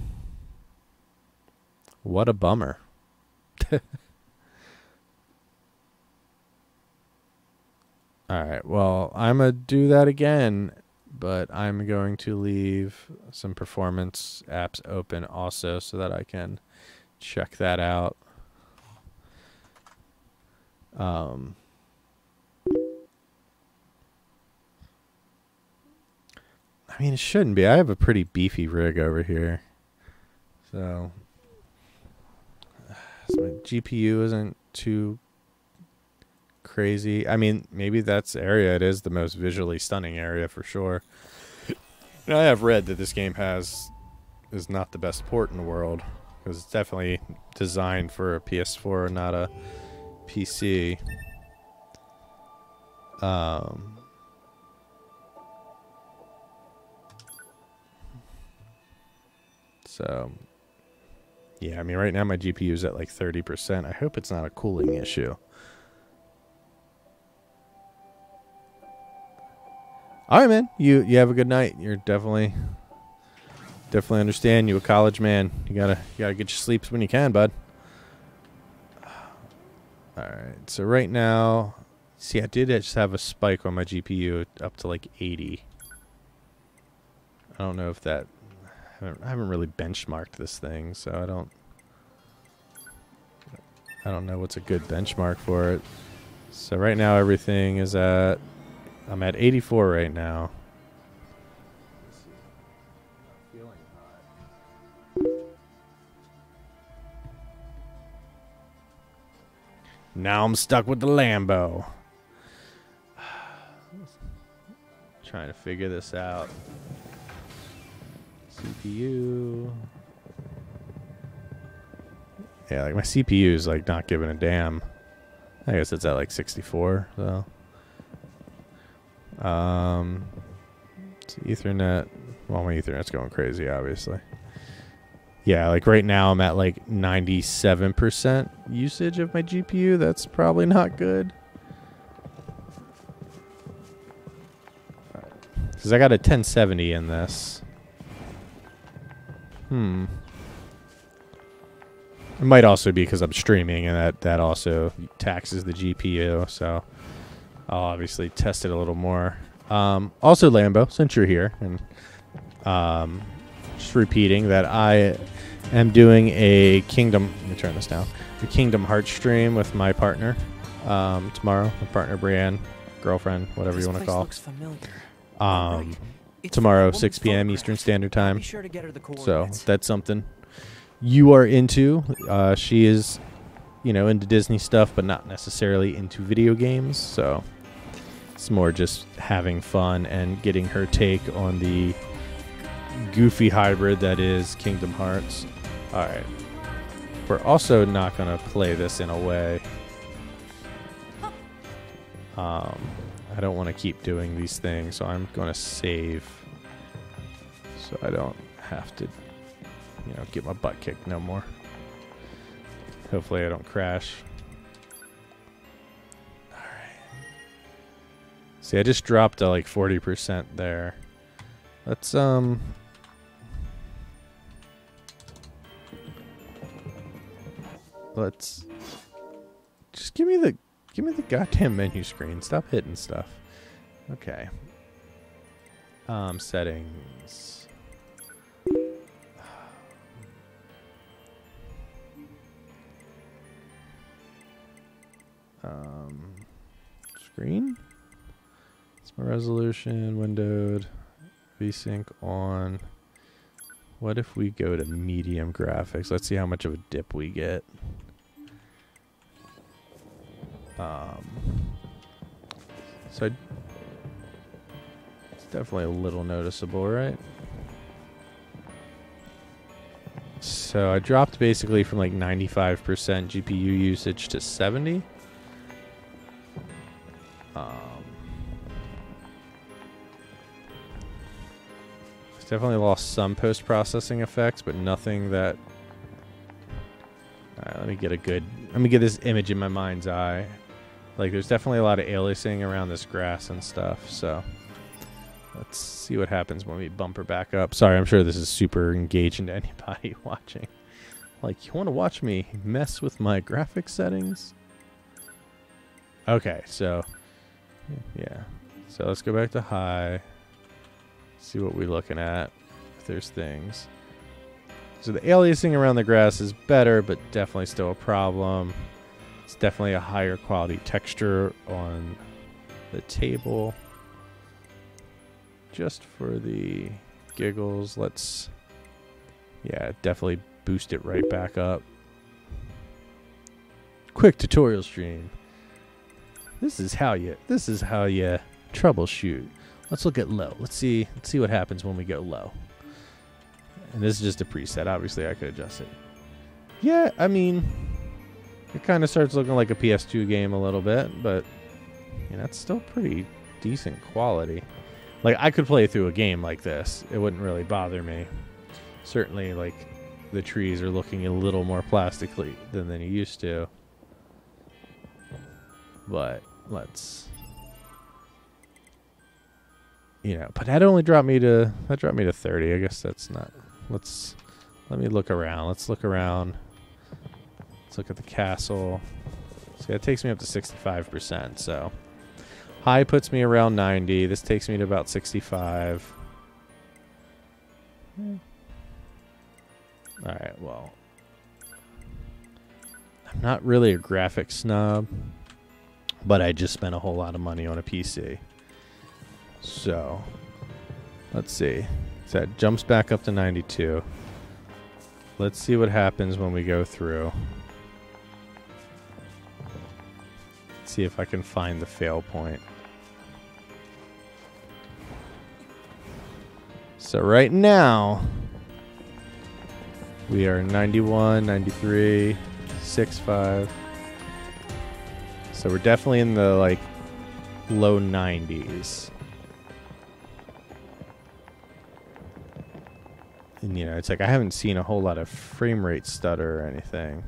what a bummer. Alright, well, I'm going to do that again, but I'm going to leave some performance apps open also so that I can check that out. I mean, it shouldn't be. I have a pretty beefy rig over here. So my GPU isn't too crazy. I mean, maybe that's the area. It is the most visually stunning area for sure. And I have read that this game is not the best port in the world because it's definitely designed for a PS4, not a PC. So yeah, I mean, right now my GPU is at like 30%. I hope it's not a cooling issue. All right, man. You have a good night. You're definitely understand. You a college man. You gotta get your sleeps when you can, bud. All right. So right now, see, I did just have a spike on my GPU up to like 80. I don't know if that. I haven't really benchmarked this thing, so I don't know what's a good benchmark for it. So right now everything is at. I'm at 84 right now. Now I'm stuck with the Lambo. Trying to figure this out. CPU. Yeah, like my CPU is like not giving a damn. I guess it's at like 64, so. It's Ethernet. Well, my Ethernet's going crazy, obviously. Yeah, like right now I'm at like 97% usage of my GPU. That's probably not good. Because I got a 1070 in this. It might also be because I'm streaming and that also taxes the GPU, so I'll obviously test it a little more. Also, Lambo, since you're here, and just repeating that I am doing a Kingdom. Let me turn this down. The Kingdom Hearts stream with my partner tomorrow. My partner Brienne, girlfriend, whatever you want to call. Looks familiar. Tomorrow, 6 p.m. Eastern Standard Time. Be sure to get her the So coordinates. that's something you are into. She is, into Disney stuff, but not necessarily into video games. So it's more just having fun and getting her take on the goofy hybrid that is Kingdom Hearts. All right. We're also not going to play this in a way. I don't want to keep doing these things, so I'm going to save so I don't have to, you know, get my butt kicked no more. Hopefully I don't crash. Alright. See, I just dropped to like 40% there. Let's, let's just give me the goddamn menu screen. Stop hitting stuff. Okay. Settings. Screen. It's my resolution, windowed, VSync on. What if we go to medium graphics? Let's see how much of a dip we get. So it's definitely a little noticeable, right? So I dropped basically from like 95% GPU usage to 70. Definitely lost some post-processing effects, but nothing that... Alright, let me get this image in my mind's eye. Like, there's definitely a lot of aliasing around this grass and stuff, so... Let's see what happens when we bump her back up. Sorry, I'm sure this is super engaging to anybody watching. Like, you want to watch me mess with my graphics settings? Okay, so... Yeah. So let's go back to high. See what we're looking at, if there's things. So the aliasing around the grass is better, but definitely still a problem. It's definitely a higher quality texture on the table. Just for the giggles, let's, yeah, definitely boost it right back up. Quick tutorial stream. This is how you troubleshoot. Let's look at low. Let's see what happens when we go low. And this is just a preset. Obviously, I could adjust it. Yeah, I mean, it kind of starts looking like a PS2 game a little bit, but you know, it's still pretty decent quality. Like, I could play through a game like this. It wouldn't really bother me. Certainly, like, the trees are looking a little more plastically than they used to. But let's... You know, but that only dropped me to 30. I guess that's not. Let me look around. Let's look around. Let's look at the castle. See, that takes me up to 65%. So high puts me around 90. This takes me to about 65. All right. Well, I'm not really a graphics snob, but I just spent a whole lot of money on a PC. So, let's see. So that jumps back up to 92. Let's see what happens when we go through. Let's see if I can find the fail point. So right now, we are 91, 93, 65. So we're definitely in the, like, low 90s. And, you know, it's like I haven't seen a whole lot of frame rate stutter or anything.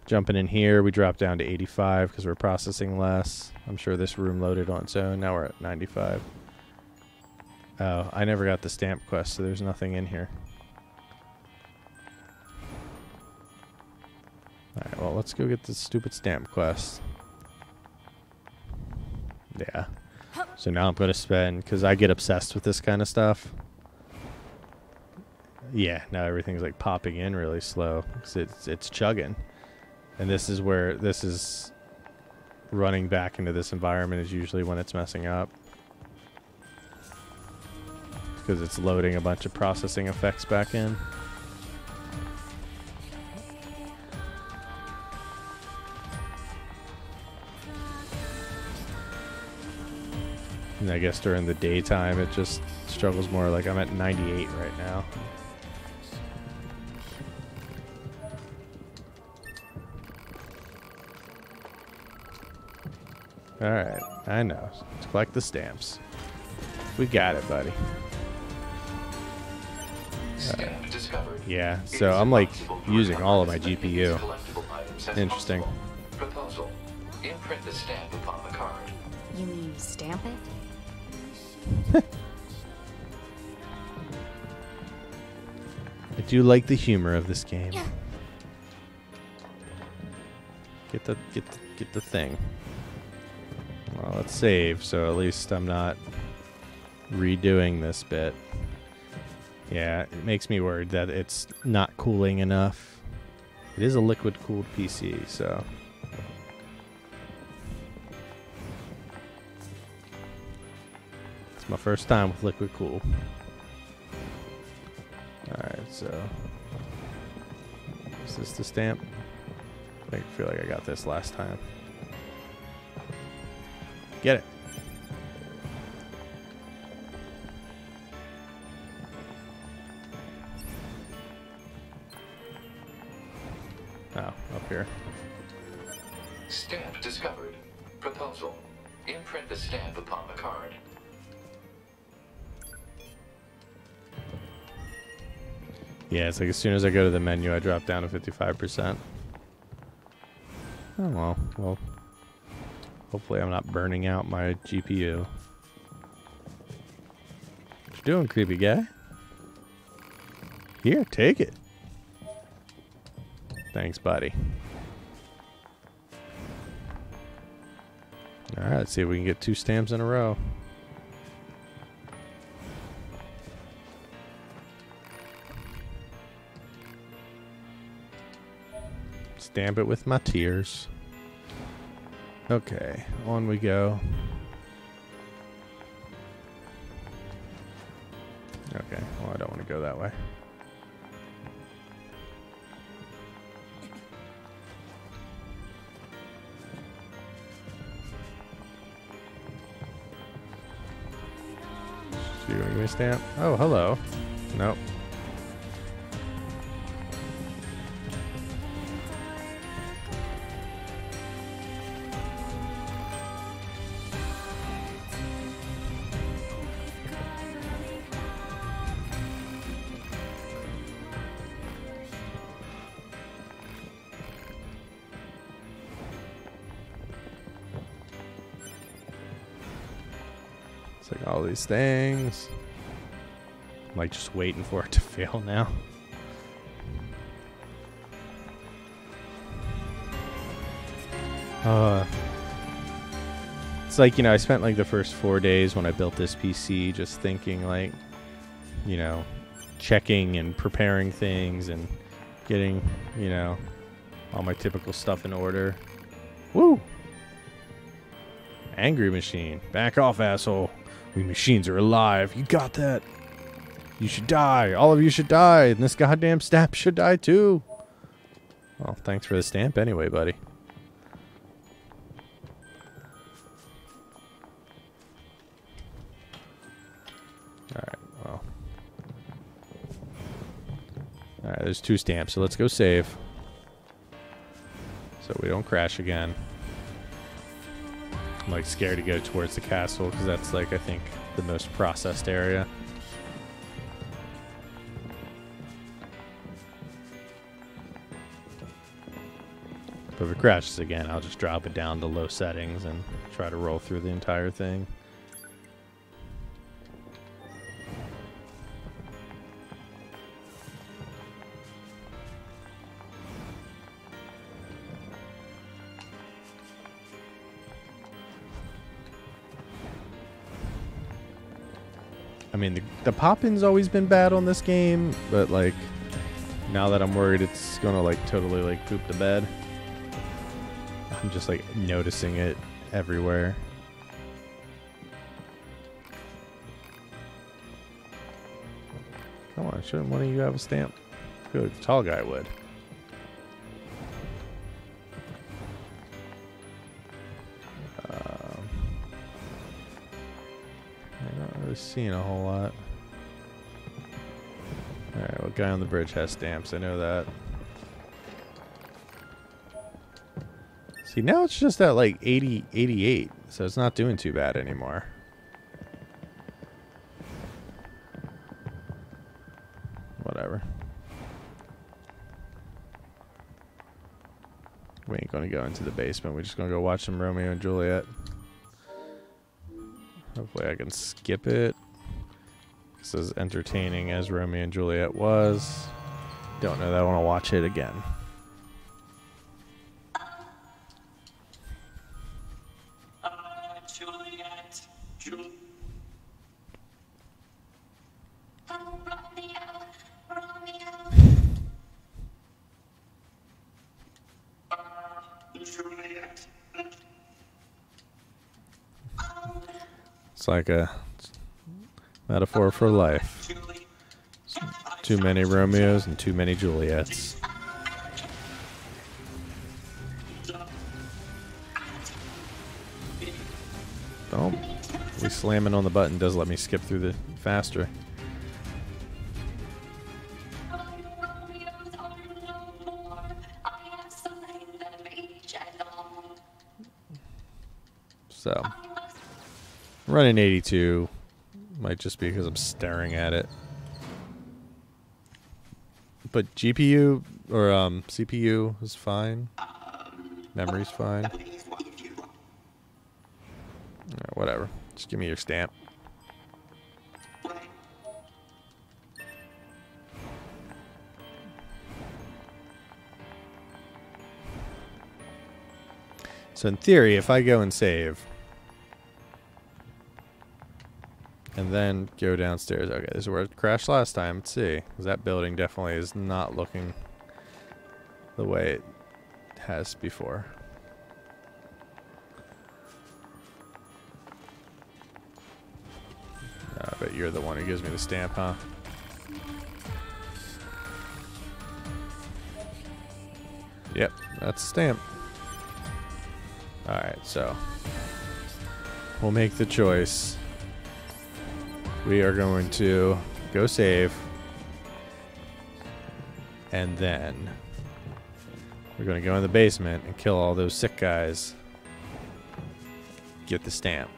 Jumping in here, we drop down to 85 because we're processing less. I'm sure this room loaded on its own. Now we're at 95. Oh, I never got the stamp quest, so there's nothing in here. Alright, well, let's go get this stupid stamp quest. Yeah. So now I'm going to spend, because I get obsessed with this kind of stuff. Yeah, now everything's like popping in really slow. It's chugging. And this is where this is running back into this environment is usually when it's messing up. Because it's loading a bunch of processing effects back in. And I guess during the daytime it just struggles more. Like I'm at 98 right now. Alright, I know. Let's collect the stamps. We got it, buddy. Stamp discovered. Yeah, It so is I'm like impossible to using recover all of my as many of these GPU. collectible items as Interesting. possible. Proposal. Imprint the stamp upon the card. You mean stamp it? I do like the humor of this game. Get the thing. Well, let's save, so at least I'm not redoing this bit. Yeah, it makes me worried that it's not cooling enough. It is a liquid-cooled PC, so... It's my first time with liquid cool. Alright, so... Is this the stamp? I feel like I got this last time. Get it. Oh, up here. Stamp discovered. Proposal. Imprint the stamp upon the card. Yeah, it's like as soon as I go to the menu, I drop down to 55%. Oh, well, hopefully I'm not burning out my GPU. What you doing, creepy guy? Here, take it. Thanks, buddy. Alright, let's see if we can get 2 stamps in a row. Stamp it with my tears. Okay, on we go. Okay, well, I don't want to go that way. So you want to give me a stamp? Oh, hello. Nope. It's like all these things. I'm like just waiting for it to fail now. It's like, you know, I spent like the first 4 days when I built this PC just thinking like, you know, checking and preparing things and getting, you know, all my typical stuff in order. Woo! Angry machine. Back off, asshole. We machines are alive. You got that? You should die. All of you should die. And this goddamn stamp should die too. Well, thanks for the stamp anyway, buddy. Alright, well. Alright, there's 2 stamps, so let's go save. So we don't crash again. I'm like scared to go towards the castle because that's like, I think, the most processed area. But if it crashes again, I'll just drop it down to low settings and try to roll through the entire thing. I mean, the pop-in's always been bad on this game, but like, now that I'm worried it's gonna like totally like poop the bed, I'm just like noticing it everywhere. Come on, shouldn't one of you have a stamp? I feel like the tall guy would. I'm not really seeing a whole lot. Alright, well, guy on the bridge has stamps, I know that. See, now it's just at like 80, 88, so it's not doing too bad anymore. Whatever. We ain't gonna go into the basement. We're just gonna go watch some Romeo and Juliet. Hopefully I can skip it. This is entertaining as Romeo and Juliet was. Don't know that I want to watch it again. Juliet. Oh, Romeo. Juliet. It's like a metaphor for life. Too many Romeos and too many Juliets. Oh, we slamming on the button does let me skip through the faster. So, running 82 might just be because I'm staring at it. But GPU or CPU is fine. Memory's fine. Alright, whatever. Just give me your stamp. So in theory, if I go and save and then go downstairs. Okay, this is where it crashed last time. Let's see. 'Cause that building definitely is not looking the way it has before. I bet you're the one who gives me the stamp, huh? Yep, that's the stamp. Alright, so we'll make the choice. We are going to go save. And then we're going to go in the basement and kill all those sick guys. Get the stamp.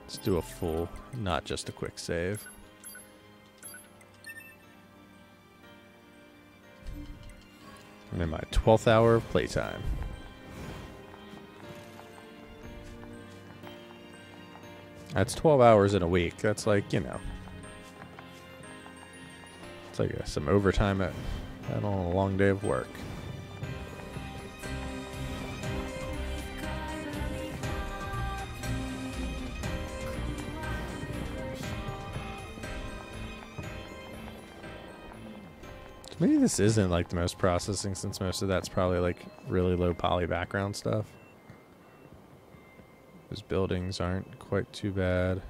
Let's do a full, not just a quick save. I'm in my 12th hour of playtime. That's 12 hours in a week. That's like, you know. It's like some overtime at on a long day of work. Maybe this isn't like the most processing, since most of that's probably like really low poly background stuff. Those buildings aren't quite too bad.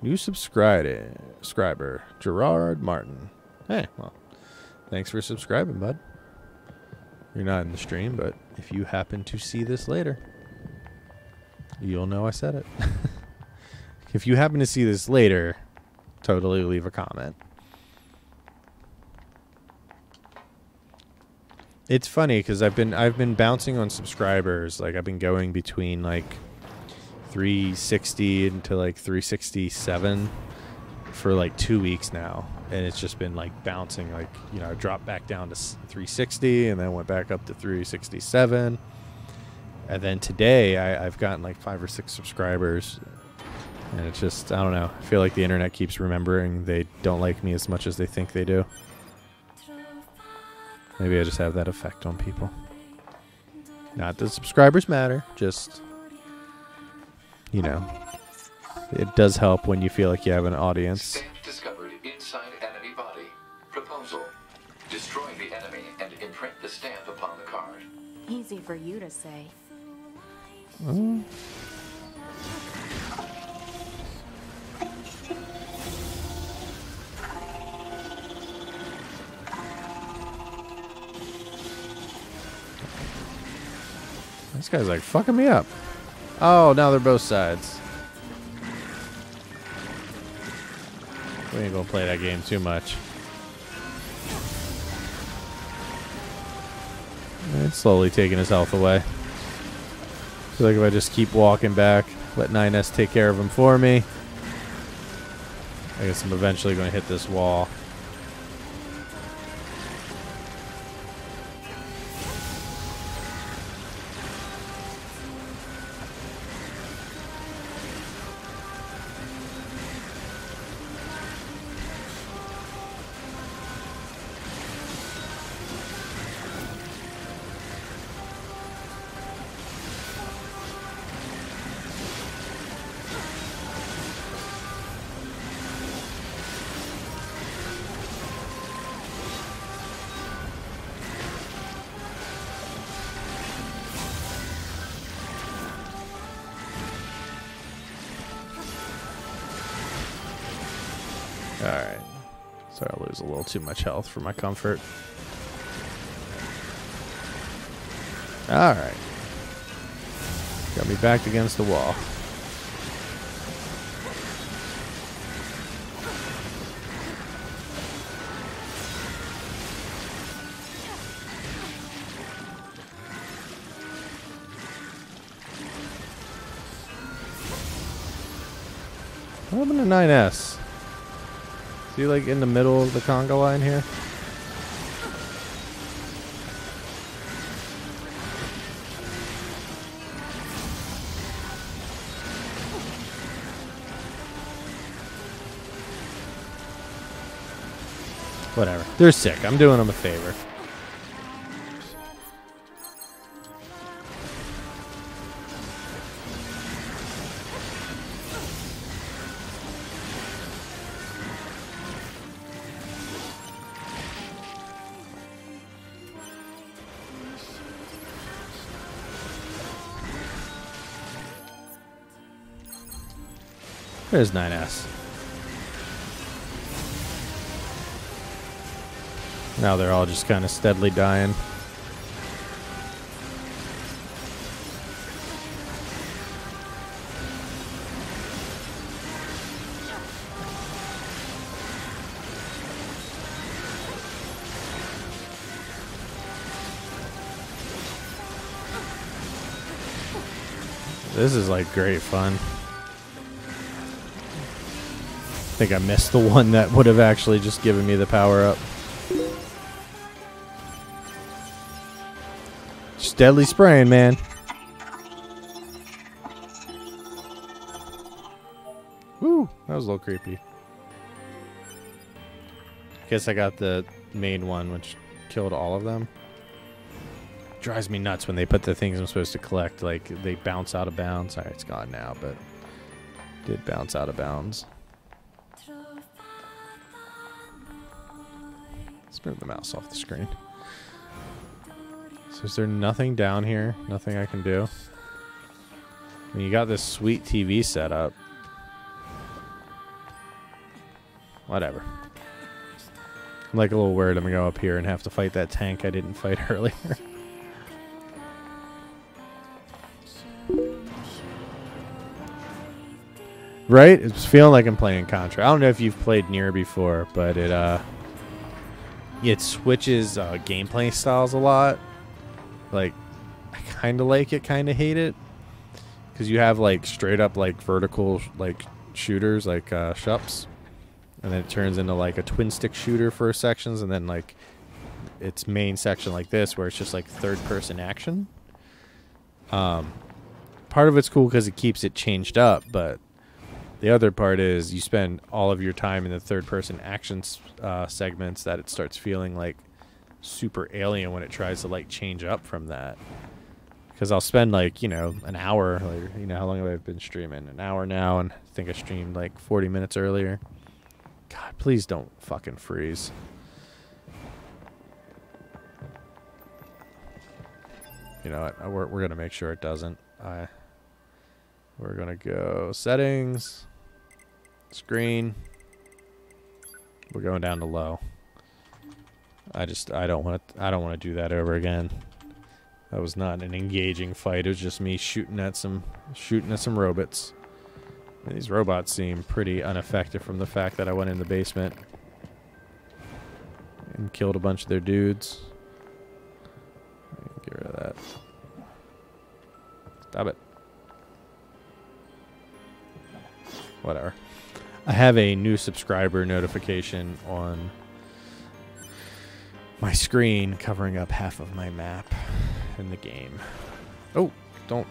New subscriber, Gerard Martin. Hey, well, thanks for subscribing, bud. You're not in the stream, but if you happen to see this later, you'll know I said it. If you happen to see this later, totally leave a comment. It's funny because I've been bouncing on subscribers. Like I've been going between like 360 into like 367 for like 2 weeks now, and it's just been like bouncing. Like, you know, I dropped back down to 360 and then went back up to 367, and then today I've gotten like 5 or 6 subscribers, and it's just, I don't know. I feel like the internet keeps remembering they don't like me as much as they think they do. Maybe I just have that effect on people. Not that subscribers matter, just, you know, it does help when you feel like you have an audience. Stamp discovered inside enemy body. Proposal: destroy the enemy and imprint the stamp upon the card. Easy for you to say. This guy's like fucking me up. Oh, now they're both sides. We ain't gonna play that game too much. It's slowly taking his health away. I feel like if I just keep walking back, let 9S take care of him for me. I guess I'm eventually going to hit this wall. Alright. So I lose a little too much health for my comfort. Alright. Got me backed against the wall. What happened to 9S? Is he like in the middle of the conga line here? Whatever. They're sick. I'm doing them a favor. There's 9S. Now they're all just kind of steadily dying. This is like great fun. I think I missed the one that would have actually just given me the power up. Just deadly spraying, man. Woo, that was a little creepy. Guess I got the main one, which killed all of them. Drives me nuts when they put the things I'm supposed to collect, like they bounce out of bounds. Sorry, it's gone now, but did bounce out of bounds. Let's move the mouse off the screen. So is there nothing down here? Nothing I can do? I mean, you got this sweet TV set up. Whatever. I'm like a little worried I'm going to go up here and have to fight that tank I didn't fight earlier. Right? It's feeling like I'm playing Contra. I don't know if you've played NieR before, but it switches gameplay styles a lot. Like, I kind of like it, kind of hate it. Because you have, like, straight up, like, vertical, like, shooters, like, shups. And then it turns into, like, a twin-stick shooter for sections. And then, like, its main section like this, where it's just, like, third-person action. Part of it's cool because it keeps it changed up, but the other part is you spend all of your time in the third-person action segments that it starts feeling, like, super alien when it tries to, like, change up from that. Because I'll spend, like, you know, an hour, like, you know, how long have I been streaming? An hour now, and I think I streamed, like, 40 minutes earlier. God, please don't fucking freeze. You know what? We're going to make sure it doesn't. We're going to go settings, screen. We're going down to low. I don't want to do that over again. That was not an engaging fight. It was just me shooting at some robots. These robots seem pretty ineffective from the fact that I went in the basement and killed a bunch of their dudes. Get rid of that. Stop it. Whatever. I have a new subscriber notification on my screen covering up half of my map in the game. Oh, don't.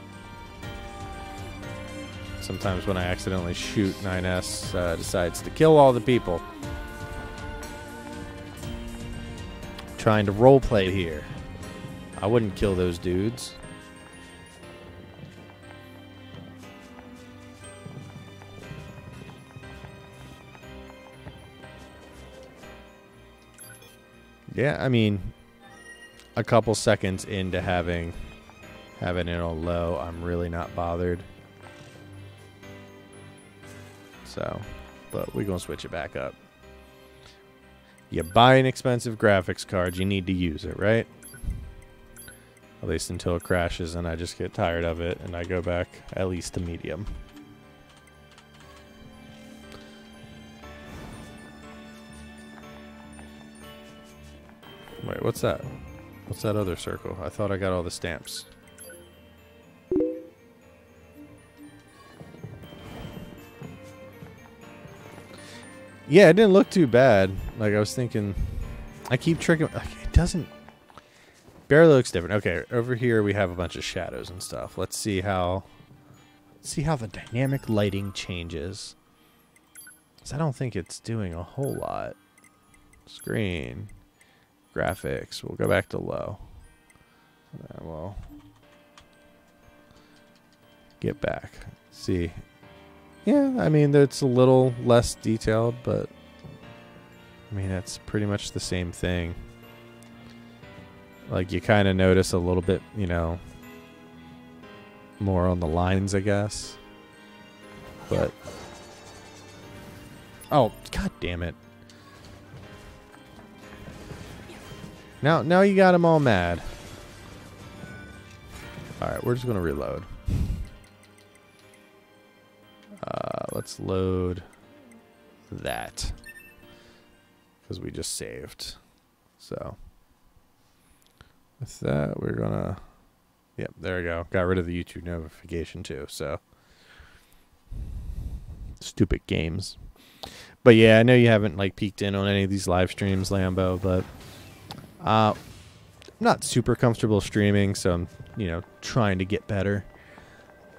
Sometimes when I accidentally shoot, 9S decides to kill all the people. Trying to roleplay here. I wouldn't kill those dudes. Yeah, I mean, a couple seconds into having it on low, I'm really not bothered. So, but we're going to switch it back up. You buy an expensive graphics card, you need to use it, right? At least until it crashes and I just get tired of it and I go back at least to medium. Wait, what's that? What's that other circle? I thought I got all the stamps. Yeah, it didn't look too bad. Like, I was thinking... I keep tricking... Like, it doesn't... Barely looks different. Okay, over here we have a bunch of shadows and stuff. Let's see how... see how the dynamic lighting changes. 'Cause I don't think it's doing a whole lot. Screen. Graphics. We'll go back to low. Well... get back. See... yeah, I mean, it's a little less detailed, but I mean, that's pretty much the same thing. Like, you kind of notice a little bit, you know, more on the lines, I guess. But, oh, god damn it. Now you got them all mad. Alright, we're just going to reload. Let's load that because we just saved. So with that, we're gonna, yep, there we go. Got rid of the YouTube notification too. So stupid games. But yeah, I know you haven't like peeked in on any of these live streams, Lambo, but I'm not super comfortable streaming, so I'm, you know, trying to get better.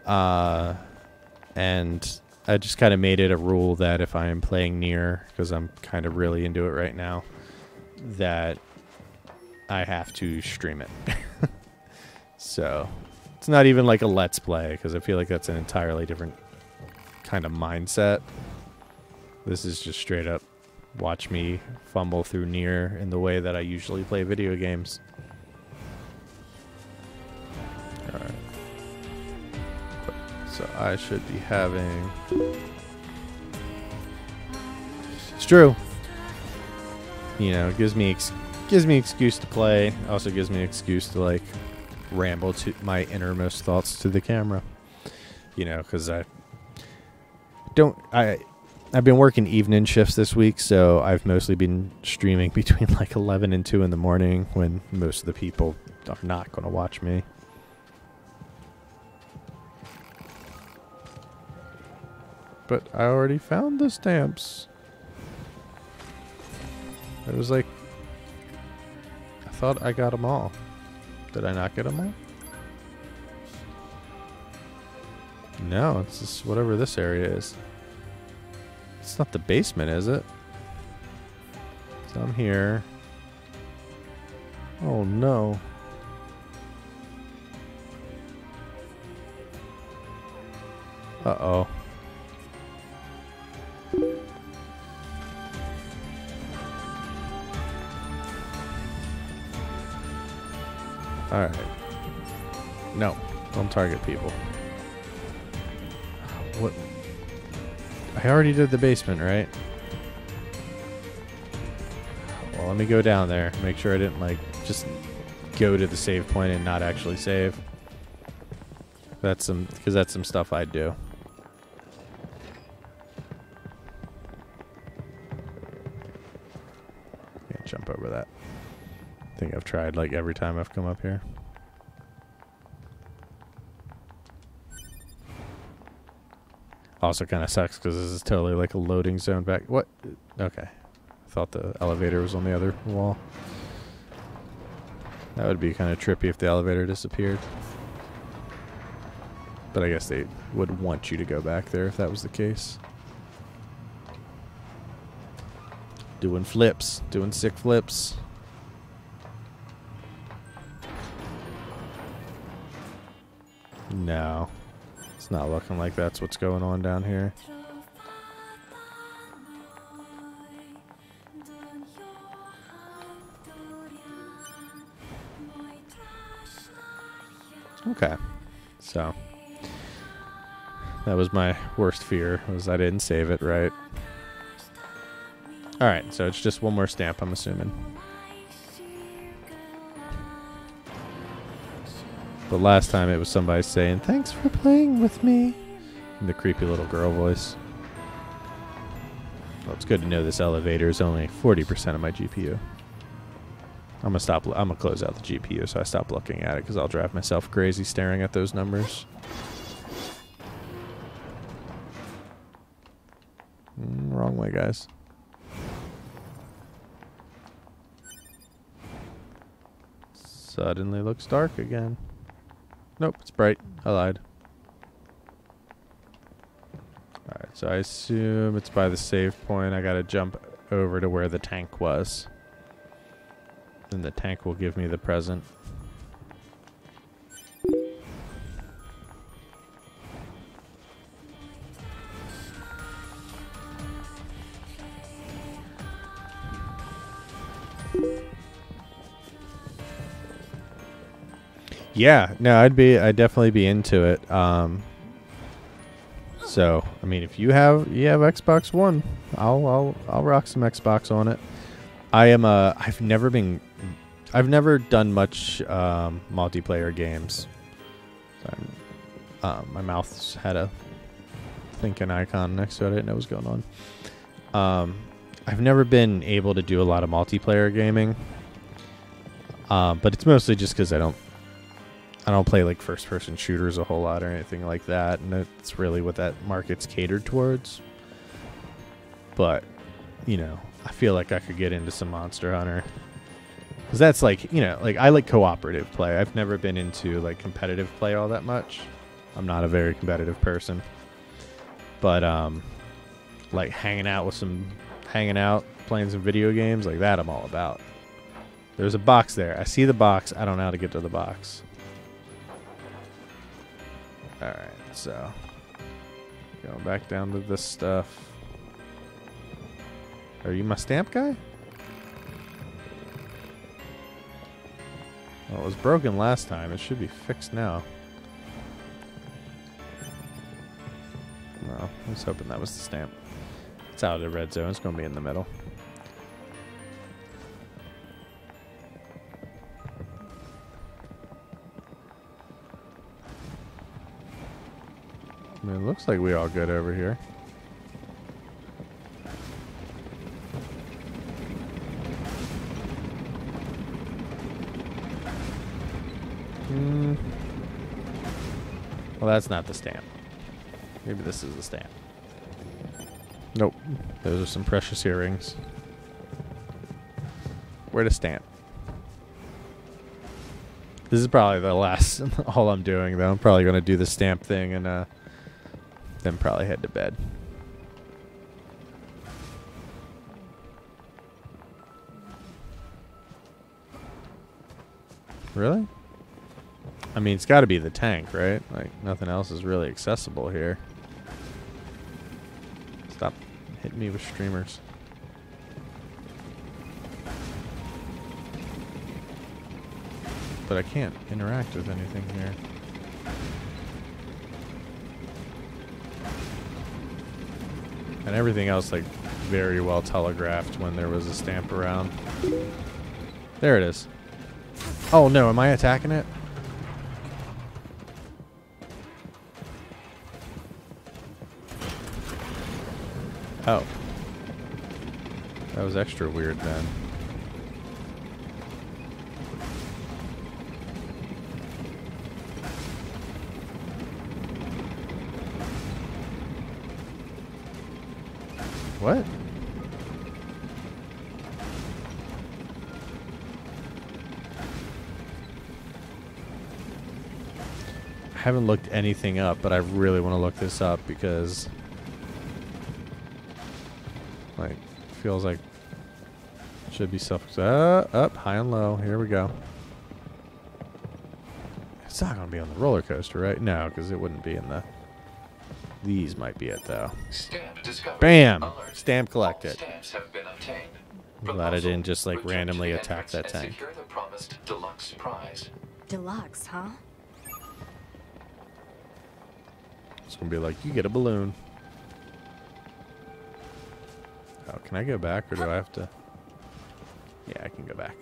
And I just kind of made it a rule that if I am playing NieR, because I'm kind of really into it right now, that I have to stream it. So it's not even like a let's play, because I feel like that's an entirely different kind of mindset. This is just straight up watch me fumble through NieR in the way that I usually play video games. Alright. So I should be having... it's true. You know, it gives me excuse to play. Also gives me an excuse to like ramble to my innermost thoughts to the camera. You know, because I've been working evening shifts this week, so I've mostly been streaming between like 11 and 2 in the morning when most of the people are not going to watch me. But I already found the stamps. It was like... I thought I got them all. Did I not get them all? No, it's just whatever this area is. It's not the basement, is it? So I'm here. Oh no. Uh-oh. Alright. No, don't target people. What? I already did the basement, right? Well, let me go down there. Make sure I didn't, like, just go to the save point and not actually save. That's some, because that's some stuff I'd do. over that. I think I've tried like every time I've come up here. Also kind of sucks because this is totally like a loading zone back. What? Okay. I thought the elevator was on the other wall. That would be kind of trippy if the elevator disappeared. But I guess they would want you to go back there if that was the case. Doing flips. Doing sick flips. No. It's not looking like that's what's going on down here. Okay. So that was my worst fear, was I didn't save it right. Alright, so it's just one more stamp, I'm assuming. But last time it was somebody saying, "Thanks for playing with me," in the creepy little girl voice. Well, it's good to know this elevator is only 40% of my GPU. I'm gonna close out the GPU so I stop looking at it, because I'll drive myself crazy staring at those numbers. Wrong way, guys. Suddenly looks dark again. Nope, it's bright. I lied. Alright, so I assume it's by the save point. I gotta jump over to where the tank was. Then the tank will give me the present. Yeah, no, I'd definitely be into it. So, I mean, if you have Xbox One, I'll rock some Xbox on it. I've never done much multiplayer games. My mouth's had a thinking icon next to it. I didn't know what was going on. I've never been able to do a lot of multiplayer gaming. But it's mostly just because I don't play like first-person shooters a whole lot or anything like that, and that's really what that market's catered towards. But, you know, I feel like I could get into some Monster Hunter. Because that's like, you know, like I like cooperative play. I've never been into like competitive play all that much. I'm not a very competitive person. But, like hanging out, playing some video games, like that I'm all about. There's a box there. I see the box. I don't know how to get to the box. Alright, so going back down to this stuff. Are you my stamp guy? Well, it was broken last time. It should be fixed now. No, I was hoping that was the stamp. It's out of the red zone. It's going to be in the middle. I mean, it looks like we all good over here. Well, that's not the stamp. Maybe this is the stamp. Nope. Those are some precious earrings. Where to stamp? This is probably the last, all I'm doing, though. I'm probably going to do the stamp thing and then probably head to bed. Really? I mean, it's got to be the tank, right? Like, nothing else is really accessible here. Stop hitting me with streamers. But I can't interact with anything here. And everything else, like, very well telegraphed when there was a stamp around. There it is. Oh, no, am I attacking it? Oh. That was extra weird then. what? I haven't looked anything up, but I really want to look this up because, like, feels like it should be stuff. Up, high and low. Here we go. It's not going to be on the roller coaster, right? No, because it wouldn't be in the... These might be it, though. Stamp discovered. Bam! Alert. Stamp collected. All stamps have been obtained. I'm glad I didn't just, like, Return to randomly the attack entrance that and tank. secure the promised deluxe prize. Deluxe, huh? It's going to be like, you get a balloon. Oh, can I go back, or do I have to... Yeah, I can go back.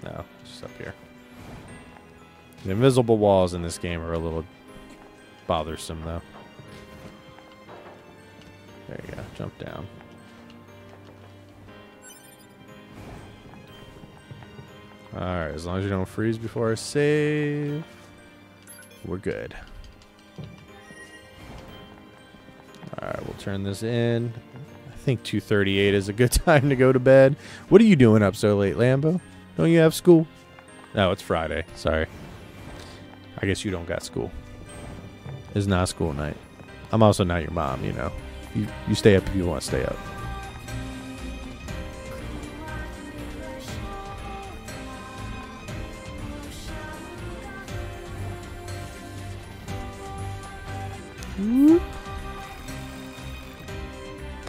No, just up here. The invisible walls in this game are a little bothersome, though. There you go. Jump down. Alright, as long as you don't freeze before I save, we're good. Alright, we'll turn this in. I think 2:38 is a good time to go to bed. What are you doing up so late, Lambo? Don't you have school? No, it's Friday. Sorry. I guess you don't got school. It's not school night. I'm also not your mom, you know. You stay up if you want to stay up.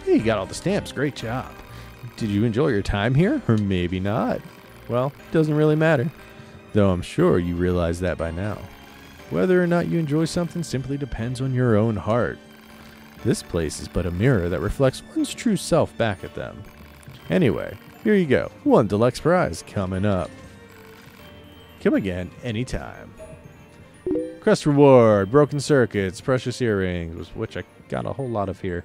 Hey, you got all the stamps. Great job. Did you enjoy your time here? Or maybe not. Well, it doesn't really matter. Though I'm sure you realize that by now. Whether or not you enjoy something simply depends on your own heart. This place is but a mirror that reflects one's true self back at them. Anyway, here you go. One deluxe prize coming up. Come again anytime. Crest reward, broken circuits, precious earrings, which I got a whole lot of here.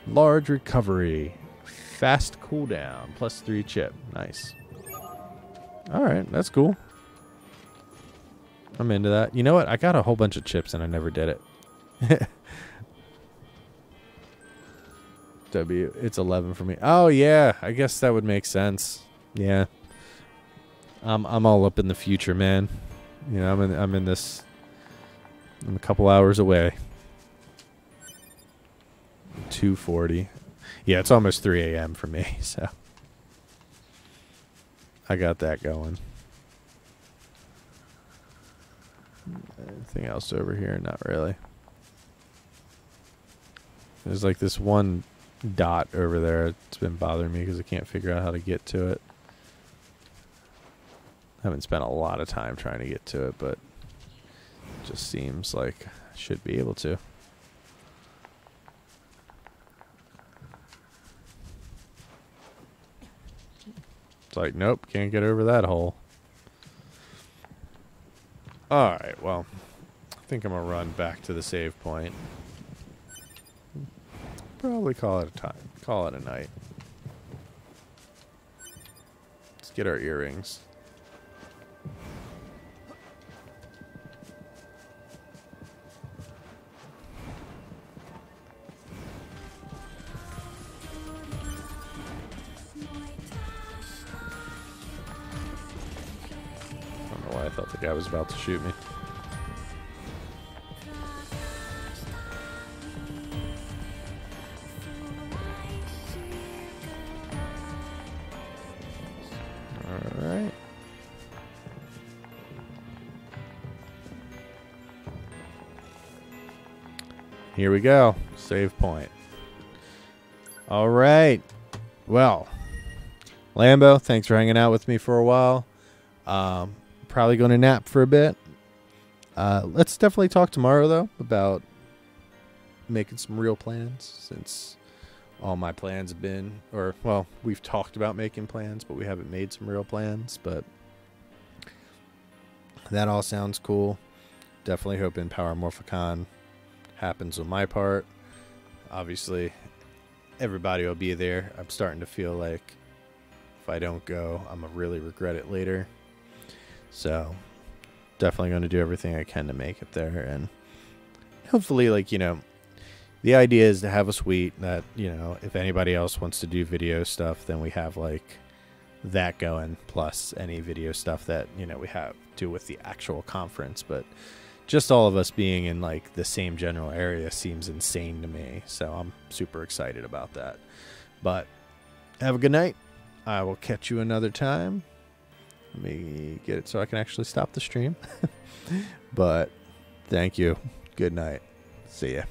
Large recovery, fast cooldown, +3 chip. Nice. Alright, that's cool. I'm into that. You know what? I got a whole bunch of chips and I never did it. W, it's 11 for me. Oh yeah, I guess that would make sense. Yeah. I'm all up in the future, man. You know, I'm in this. I'm a couple hours away. 2:40. Yeah, it's almost 3 a.m. for me, so I got that going. Anything else over here? Not really. There's like this one dot over there. It's been bothering me because I can't figure out how to get to it. I haven't spent a lot of time trying to get to it, but it just seems like I should be able to. It's like, nope, can't get over that hole. Alright, well, I think I'm going to run back to the save point. Probably call it a time. Call it a night. Let's get our earrings. I don't know why I thought the guy was about to shoot me. Alright. Here we go. Save point. Alright. Well, Lambo, thanks for hanging out with me for a while. Probably going to nap for a bit. Let's definitely talk tomorrow, though, about making some real plans, since all my plans have been, or, well, we've talked about making plans, but we haven't made some real plans, but that all sounds cool. Definitely hoping Power Morphicon happens on my part. Obviously, everybody will be there. I'm starting to feel like if I don't go, I'm going to really regret it later. So definitely going to do everything I can to make it there. And hopefully, like, you know, the idea is to have a suite that, you know, if anybody else wants to do video stuff, then we have like that going, plus any video stuff that, you know, we have to with the actual conference. But just all of us being in like the same general area seems insane to me. So I'm super excited about that. But have a good night. I will catch you another time. Let me get it so I can actually stop the stream. But thank you. Good night. See ya.